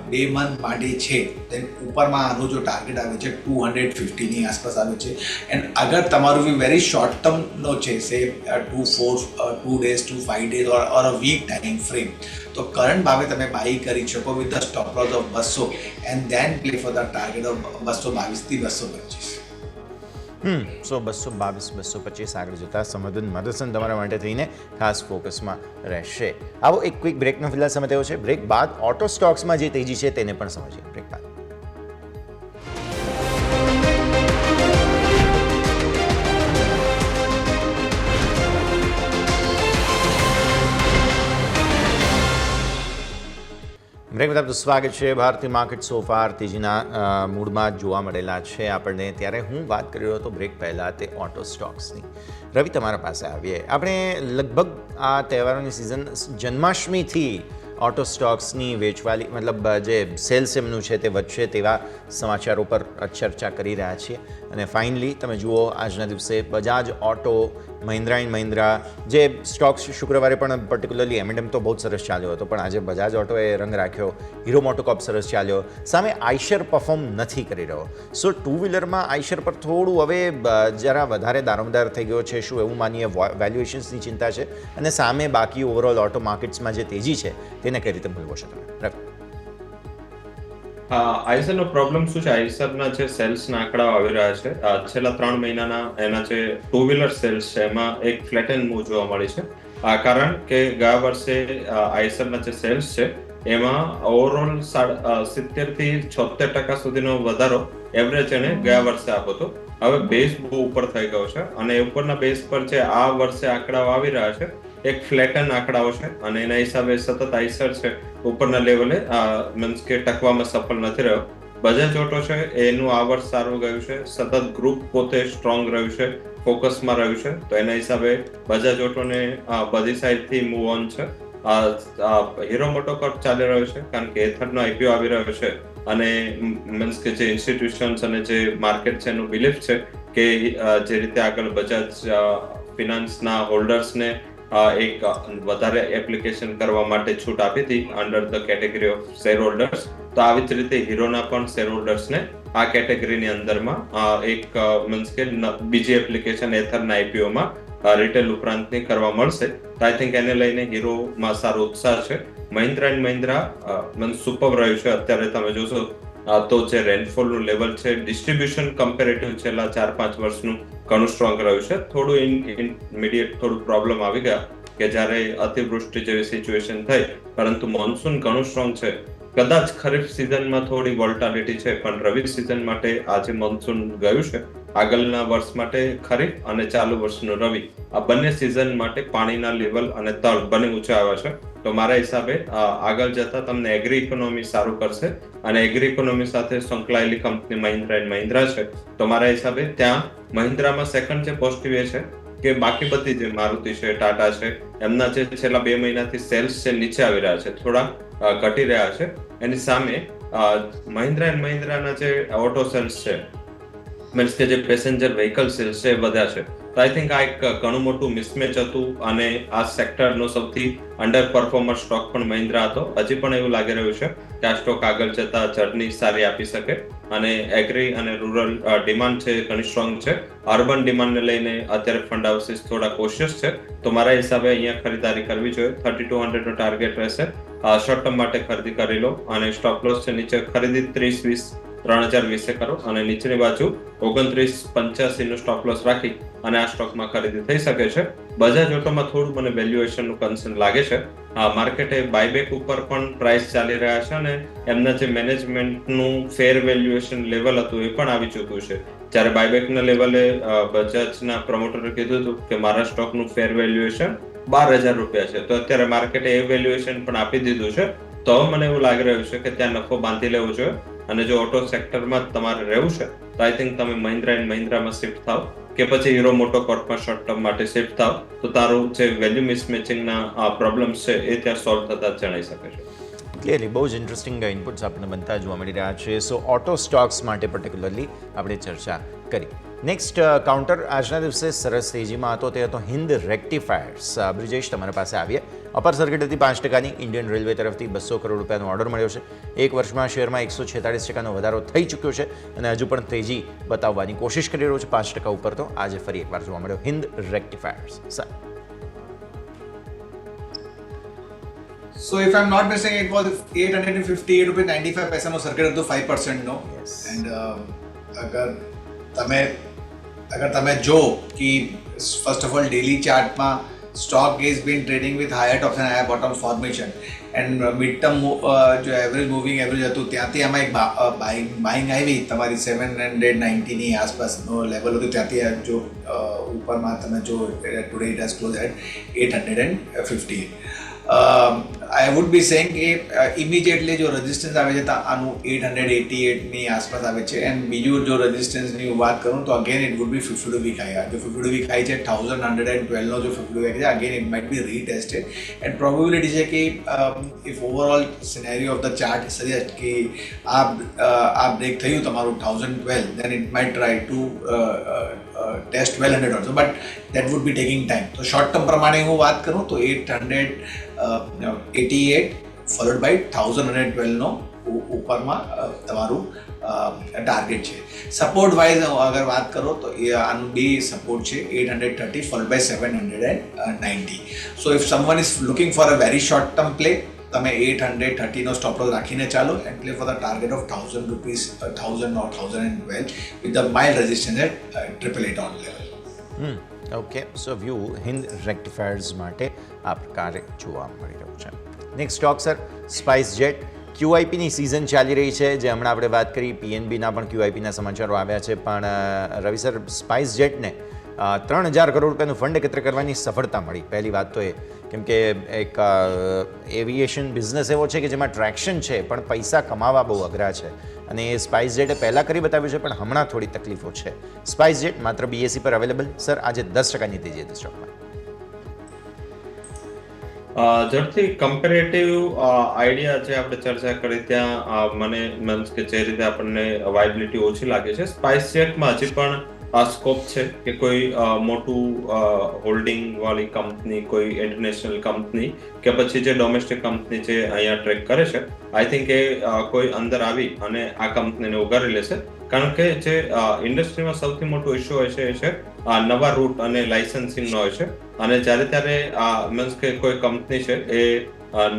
2 મંથ માટે છે દેન ઉપરમાં આનું જો ટાર્ગેટ આવે છે 250ની આસપાસ આવે છે. એન્ડ અગર તમારું વ્યૂ વેરી શોર્ટ ટર્મનો છે, સે 2 days to 5 days or a week time frame, તો કરંટ ભાવે તમે બાય કરી શકો with the stop loss of 200 and then play for the target of 222થી 225. સો 222 225 આગળ જતા સંવર્ધન મધરસન તમારા માટે થઈને ખાસ ફોકસમાં રહેશે. આવો એક ક્વિક બ્રેકનો ફિલહાલ સમય થયો છે. બ્રેક બાદ ઓટો સ્ટોક્સમાં જે તેજી છે તેને પણ સમજીએ. બ્રેક બાદ બ્રેક બાદ આપનું સ્વાગત છે. ભારતીય માર્કેટ સોફાર તેજીના મૂડમાં જોવા મળેલા છે આપણને. ત્યારે હું વાત કરી રહ્યો હતો બ્રેક પહેલાં તે ઓટો સ્ટોક્સની. રવિ, તમારા પાસે આવીએ. આપણે લગભગ આ તહેવારોની સિઝન જન્માષ્ટમીથી ઓટો સ્ટોક્સની વેચવાલી મતલબ જે સેલ્સ એમનું છે તે વધશે તેવા સમાચારો પર ચર્ચા કરી રહ્યા છીએ. અને ફાઇનલી તમે જુઓ આજના દિવસે બજાજ ઓટો, મહિન્દ્રા એન્ડ મહિન્દ્રા જે સ્ટોક્સ શુક્રવારે પણ પર્ટિક્યુલરલી M&M તો બહુ જ સરસ ચાલ્યો હતો, પણ આજે બજાજ ઓટોએ રંગ રાખ્યો. હીરો મોટોકોર્પ સરસ ચાલ્યો. સામે આઈશર પરફોર્મ નથી કરી રહ્યો. સો ટુ વ્હીલરમાં આઈશર પર થોડું હવે જરા વધારે દારોમદાર થઈ ગયો છે. શું એવું માનીએ? વેલ્યુએશન્સની ચિંતા છે અને સામે બાકી ઓવરઓલ ઓટો માર્કેટ્સમાં જે તેજી છે તેને કઈ રીતે ભૂલવો છો તમે? આઈસરનો પ્રોબ્લેમ શું છે? આઈસરના જે સેલ્સના આંકડાઓ આવી રહ્યા છે છેલ્લા 3 મહિનાના, એના જે ટુ વ્હીલર સેલ્સ છે એમાં એક ફ્લેટ એન્ડ મૂવ જોવા મળી છે. કારણ કે ગયા વર્ષે આઈસરના જે સેલ્સ છે એમાં ઓવરઓલ 70થી 76% સુધીનો વધારો એવરેજ એને ગયા વર્ષે આપ્યો હતો. હવે બેઝ બહુ ઉપર થઈ ગયો છે અને ઉપરના બેઝ પર જે આ વર્ષે આંકડાઓ આવી રહ્યા છે એક ફ્લેટન આંકડાઓ છે અને એના હિસાબે સતત આઈસર છે ઉપરના લેવલે મીન્સ કે ટકવામાં સફળ નથી રહ્યો. બજાજ ઓટો છે એનું આ વર્ષ સારું ગયું છે. સતત ગ્રુપ પોતે સ્ટ્રોંગ રહ્યું છે, ફોકસમાં રહ્યું છે. તો એના હિસાબે બજાજ ઓટોને બધી સાઈડથી મૂવ ઓન છે. હીરો મોટોકોર્પ ચાલી રહ્યો છે કારણ કે એથરનો IPO આવી રહ્યો છે અને મીન્સ કે જે ઇન્સ્ટિટ્યુશન્સ અને જે માર્કેટ છે એનું બિલીફ છે કે જે રીતે આગળ બજાજ ફિનાન્સના હોલ્ડર્સને એક વધારે એપ્લિકેશન કરવા માટે છૂટ આપી હતી under the category of share holders, તો આવી જ રીતે હીરોના પણ શેર હોલ્ડર્સને આ કેટેગરીની અંદરમાં એક મીન્સ કે બીજી એપ્લિકેશન એથરના IPOમાં રિટેલ ઉપરાંતની કરવા મળશે. તો આઈ થિંક એને લઈને હીરોમાં સારો ઉત્સાહ છે. Mahindra and Mahindra means super રહ્યું છે. અત્યારે તમે જોશો તો જે રેનફોલનું લેવલ છે ડિસ્ટ્રીબ્યુશન કમ્પેરેટિવ છેલ્લા 4-5 વર્ષનું ઘણું સ્ટ્રોંગ રહ્યું છે. થોડું ઇમિડિયેટ થોડું પ્રોબ્લેમ આવી ગયા કે જ્યારે અતિવૃષ્ટિ જેવી સિચ્યુએશન થઈ, પરંતુ મોન્સૂન ઘણું સ્ટ્રોંગ છે. કદાચ ખરીફ સિઝનમાં થોડી વોલ્ટાલિટી છે પણ રવિ સિઝન માટે આજે મોન્સૂન ગયું છે. આગળના વર્ષ માટે ખરીફ અને ચાલુ વર્ષનું રવિ આ બંને સિઝન માટે પાણીના લેવલ અને તળ બંને ઊંચા આવ્યા છે. તો મારા હિસાબે આગળ જતા તમને એગ્રી ઇકોનોમી સારું કરશે અને એગ્રી ઇકોનોમી સાથે સંકળાયેલી કંપની મહિન્દ્રા એન્ડ મહિન્દ્રા છે. તો મારા હિસાબે ત્યાં મહિન્દ્રામાં સેકન્ડ જે પોઝિટિવ એ છે કે બાકી બધી જે મારુતિ છે, ટાટા છે, એમના જે છેલ્લા 2 મહિનાથી સેલ્સ છે નીચે આવી રહ્યા છે, થોડા ઘટી રહ્યા છે. એની સામે મહિન્દ્રા એન્ડ મહિન્દ્રાના જે ઓટો સેલ્સ છે મીન્સ કે જે પેસેન્જર વ્હીકલ સેલ્સ છે વધ્યા છે. તો આઈ થિંક આ એક ઘણું મોટું મિસમેચ હતું અને આ સેક્ટરનો સૌથી અંડર પરફોર્મર સ્ટોક પણ મહિન્દ્રા હતો. હજી પણ એવું લાગી રહ્યું છે કે આ સ્ટોક આગળ જતા જર્ની સારી આપી શકે અને એગ્રી અને રૂરલ ડિમાન્ડ છે ઘણી સ્ટ્રોંગ છે. અર્બન ડિમાન્ડને લઈને અત્યારે ફંડ હાઉસીસ થોડા કોશિયસ છે, તો મારા હિસાબે અહીંયા ખરીદારી કરવી જોઈએ. 3200 નો ટાર્ગેટ રહેશે. શોર્ટ ટર્મ માટે ખરીદી કરી લો અને સ્ટોપ લોસ છે નીચે ખરીદી 30-20 3020 કરો અને નીચેની બાજુ 2985 નો સ્ટોપ લોસ રાખી અને આ સ્ટોકમાં ખરીદી થઈ શકે છે. બજાજ ઓટોમાં થોડું મને વેલ્યુએશનનું કન્સર્ન લાગે છે. માર્કેટે બાયબેક ઉપર પણ પ્રાઇસ ચાલી રહ્યા છે અને એમના જે મેનેજમેન્ટનું ફેર વેલ્યુએશન લેવલ હતું એ પણ આવી ચૂક્યું છે. જ્યારે બાયબેકના લેવલે બજાજના પ્રમોટરે કીધું હતું કે મારા સ્ટોકનું ફેર વેલ્યુએશન 12,000 રૂપિયા છે, તો અત્યારે માર્કેટે એ વેલ્યુએશન પણ આપી દીધું છે. તો મને એવું લાગી રહ્યું છે કે ત્યાં નફો બાંધી લેવો જોઈએ અને જો ઓટો સેક્ટરમાં તમારે રહેવું છે તો આઈ થિંક તમે મહિન્દ્રા એન્ડ મહિન્દ્રામાં શિફ્ટ થાવ કે પછી હીરો મોટોકોર્પમાં શોર્ટ ટર્મ માટે શિફ્ટ થાવ, તો તારું જે વેલ્યુ મિસમેચિંગના પ્રોબ્લેમ્સ છે એ ત્યાં સોલ્વ થતા જણાઈ શકે છે. ક્લિયરલી બહુ જ ઇન્ટરેસ્ટિંગ ઇનપુટ્સ આપણને બનતા જોવા મળી રહ્યા છે. સો ઓટો સ્ટોક્સ માટે પર્ટિક્યુલરલી આપણે ચર્ચા કરી. નેક્સ્ટ કાઉન્ટર આજના દિવસે સરસ તેજીમાં હતો તે હતો હિન્દ રેક્ટિફાયર્સ. બ્રિજેશ, તમારા પાસે આવીએ. અપર સર્કિટ હતી 5%ની. ઇન્ડિયન રેલવે તરફથી 200 કરોડ રૂપિયાનો ઓર્ડર મળ્યો છે. એક વર્ષમાં શેરમાં 146% વધારો થઈ ચૂક્યો છે અને હજુ પણ તેજી બતાવવાની કોશિશ કરી રહ્યો છે 5% ઉપર. તો આજે ફરી એકવાર જોવા મળ્યો Hind rectifiers. Sir, So if I'm not mistaken, it was 858 rupees 95 paisa નો સર્કિટ હતો 5% નો. એન્ડ અગર તમે જો કે ફર્સ્ટ ઓફ ઓલ ડેલી ચાર્ટમાં stock is been trading with higher tops and higher bottom formation and mid term જો average moving average હતું ત્યાંથી આમાં એક બાઇંગ આવી તમારી 790ની આસપાસનો લેવલ હતું, ત્યાંથી જો ઉપરમાં તમે જો today it has close at 858. I would be saying કે ઇમિડિયેટલી જો રેઝિસ્ટન્સ આવે છે તો આનું 888ની આસપાસ આવે છે. એન્ડ બીજું જો રેઝિસ્ટન્સની વાત કરું તો again it would be 52 week high. જો 52 વીક હાઈ છે 1112 નો જો 52 વીક છે again it might be retested and probability છે કે if overall scenario of the chart suggest કે આ બ્રેક થયું તમારું 1012 then it might try to test 1200 also, but that would be taking time. તો શોર્ટ ટર્મ પ્રમાણે હું વાત કરું તો 888 ફોલોડ બાય 1112 નો ઉપરમાં તમારું ટાર્ગેટ છે. સપોર્ટ વાઇઝ અગર વાત કરો તો એ આનું બે સપોર્ટ છે 830 followed by 790. So if someone is looking for a very short term play તમે 830 નો સ્ટોપ લોસ રાખીને ચાલો and play for the target of 1000 rupees 1000 or 1012 with the mild resistance at 888 on level. Okay, so view Hind Rectifiers માટે આ પ્રકારે જોવા મળી રહ્યું છે. Next stock sir, SpiceJet. QIPની સિઝન ચાલી રહી છે, જે હમણાં આપણે વાત કરી PNBના પણ QIPના સમાચારો આવ્યા છે, પણ રવિ સર, સ્પાઇસ જેટને 3000 કરોડ રૂપિયાનું ફંડ એકત્ર કરવાની સફળતા મળી. પહેલી વાત તો એ કેમ કે એક એવિએશન બિઝનેસ એવો છે કે જેમાં ટ્રેક્શન છે પણ પૈસા કમાવા બહુ અઘરા છે અને એ સ્પાઇસ જેટે પહેલાં કરી બતાવ્યું છે, પણ હમણાં થોડી તકલીફો છે. સ્પાઇસ જેટ માત્ર BSE પર અવેલેબલ. સર, આજે 10%ની તેજી હતી સ્ટોકમાં. ઝડપથી કમ્પેરેટિવ આઈડિયા જે આપણે ચર્ચા કરી ત્યાં મને મીન્સ કે જે રીતે આપણને વાયબિલિટી ઓછી લાગે છે, સ્પાઇસ જેટમાં હજી પણ સ્કોપ છે કે કોઈ મોટું હોલ્ડિંગ વાળી કંપની, કોઈ ઇન્ટરનેશનલ કંપની કે પછી જે ડોમેસ્ટિક કંપની જે અહીંયા ટ્રેક કરે છે, આઈ થિંક એ કોઈ અંદર આવી અને આ કંપનીને ઉગારી લેશે. કારણ કે જે ઇન્ડસ્ટ્રીમાં સૌથી મોટો ઇશ્યુ હોય છે એ છે નવા રૂટ અને લાઇસન્સિંગનો હોય છે. અને જ્યારે ત્યારે મીન્સ કે કોઈ કંપની છે એ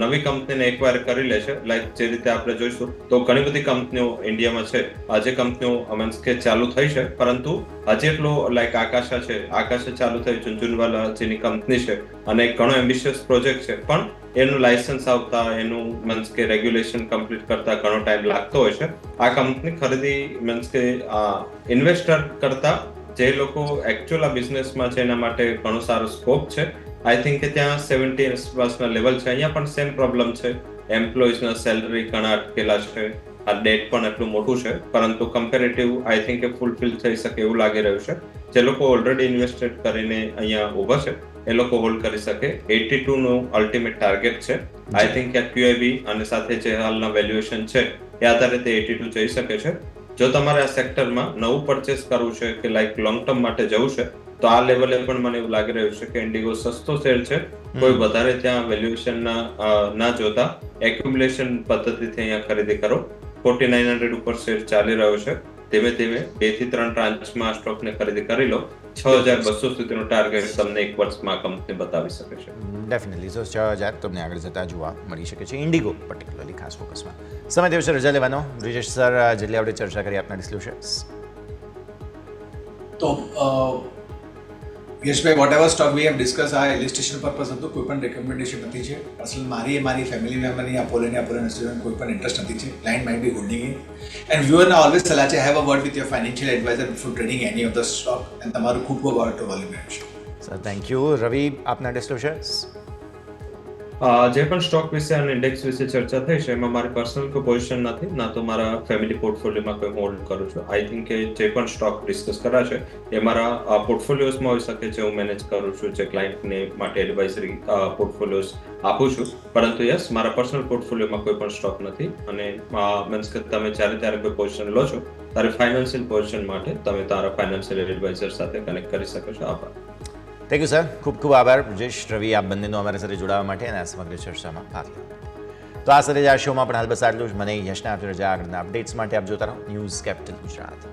નવી કંપનીને એક્વાયર કરી લે છે, લાઈક જે રીતે આપણે જોઈશું તો ઘણી બધી કંપનીઓ ઇન્ડિયામાં છે જે કંપનીઓ મીન્સ કે ચાલુ થઈ છે, પરંતુ હજી એટલો લાઈક આકાશા છે, આકાશા ચાલુ થઈ, ઝુંઝુનવાલા જેની કંપની છે અને એક ઘણો એમ્બિશિયસ પ્રોજેક્ટ છે, પણ એનું લાયસન્સ આવતા, એનું મીન્સ કે રેગ્યુલેશન કમ્પ્લીટ કરતા ઘણો ટાઈમ લાગતો હોય છે. આ કંપની ખરીદી મીન્સ કે ઇન્વેસ્ટર કરતા જે લોકો એકચ્યુઅલ આ બિઝનેસમાં છે એના માટે ઘણો સારો સ્કોપ છે. આઈ થિંક કે ત્યાં 70 આસપાસના લેવલ છે. અહીંયા પણ સેમ પ્રોબ્લેમ છે, એમ્પ્લોઈઝના સેલરી ઘણા અટકેલા છે, આ ડેટ પણ એટલું મોટું છે, પરંતુ કમ્પેરેટિવ આઈ થિંક કે ફૂલફિલ થઈ શકે એવું લાગી રહ્યું છે. જે લોકો ઓલરેડી ઇન્વેસ્ટેડ કરીને અહીંયા ઊભા છે એ લોકો હોલ્ડ કરી શકે. 82 નું અલ્ટિમેટ ટાર્ગેટ છે. આઈ થિંક કે QIB અને સાથે જે હાલના વેલ્યુએશન છે એ આધારે તે 82 જઈ શકે છે. જો તમારે આ સેક્ટરમાં નવું પરચેસ કરવું છે કે લાઈક લોંગ ટર્મ માટે જવું છે તો આ લેવલે પણ મને એવું લાગી રહ્યું છે કે ઇન્ડિગો સસ્તો શેર છે. કોઈ વધારે ત્યાં વેલ્યુએશન ના જોતા એક્યુમ્યુલેશન પદ્ધતિથી અહીંયા ખરીદી કરો. 4900 ઉપર શેર ચાલી રહ્યો છે. ધીમે ધીમે 2 થી 3 ટ્રાન્ચમાં સ્ટોકને ખરીદી કરી લો. 6200 સુધીનો ટાર્ગેટ તમને એક વર્ષમાં કંપની બતાવી શકે છે. ડેફિનેટલી સો 6000 તમને આગળ જતાં જોવા મળી શકે છે ઇન્ડિગો પર્ટિક્યુલરલી ખાસ ફોકસમાં. સમય થયો છે રજા લેવાનો. બ્રિજેશ સર, જેટલી આપણે ચર્ચા કરી આપના ડિસ્ક્લોઝર્સ. તો યશભાઈ, whatever stock we have discuss આ ઇલિસ્ટ્રેશન પર્પઝ હતું, કોઈ પણ રેકમેન્ડેશન નથી છે. અસલ મારી ફેમિલી મેમ્બરની અપોલો ઇન્સ્ટિટ્યૂટમાં કોઈ પણ ઇન્ટરેસ્ટ નથી છે. Client might be holding it and વ્યુઅરને ઓલવેઝ સલાહ છે, have a word with your financial adviser before trading any of the stock. And તમારું ખૂબ ખૂબ આભાર to volume. Sir thank you. Ravi, આપના ડિસ્ક્લોઝર્સ. જે પણ સ્ટોક વિશે અને ઇન્ડેક્સ વિશે ચર્ચા થઈ છે એમાં મારી પર્સનલ કોઈ પોઝિશન નથી, ના તો મારા ફેમિલી પોર્ટફોલિયોમાં કોઈ હોલ્ડ કરું છું. આઈ થિંક કે જે પણ સ્ટોક ડિસ્કસ કરાશે એ મારા પોર્ટફોલિયોઝમાં હોઈ શકે છે. હું મેનેજ કરું છું, જે ક્લાયન્ટને માટે એડવાઇઝરી પોર્ટફોલિયોઝ આપું છું. પરંતુ યસ, મારા પર્સનલ પોર્ટફોલિયોમાં કોઈ પણ સ્ટોક નથી. અને મીન્સ કે તમે જ્યારે ત્યારે કોઈ પોઝિશન લો છો ત્યારે ફાઇનાન્શિયલ પોઝિશન માટે તમે તારા ફાઇનાન્શિયલ એડવાઇઝર સાથે કનેક્ટ કરી શકો છો. આભાર. Thank you sir. ખૂબ ખૂબ આભાર બ્રિજેશ, રવિ, આપ બંનેનો અમારા સાથે જોડાવા માટે અને આ સમગ્ર ચર્ચામાં ભાગ લેવા માટે. તો આ સાથે જ આ શોમાં પણ હાલ બસ આટલું જ. મને યશના આપજો રજા. આગળના અપડેટ્સ માટે આપ જોતા રહો ન્યૂઝ કેપિટલ ગુજરાત.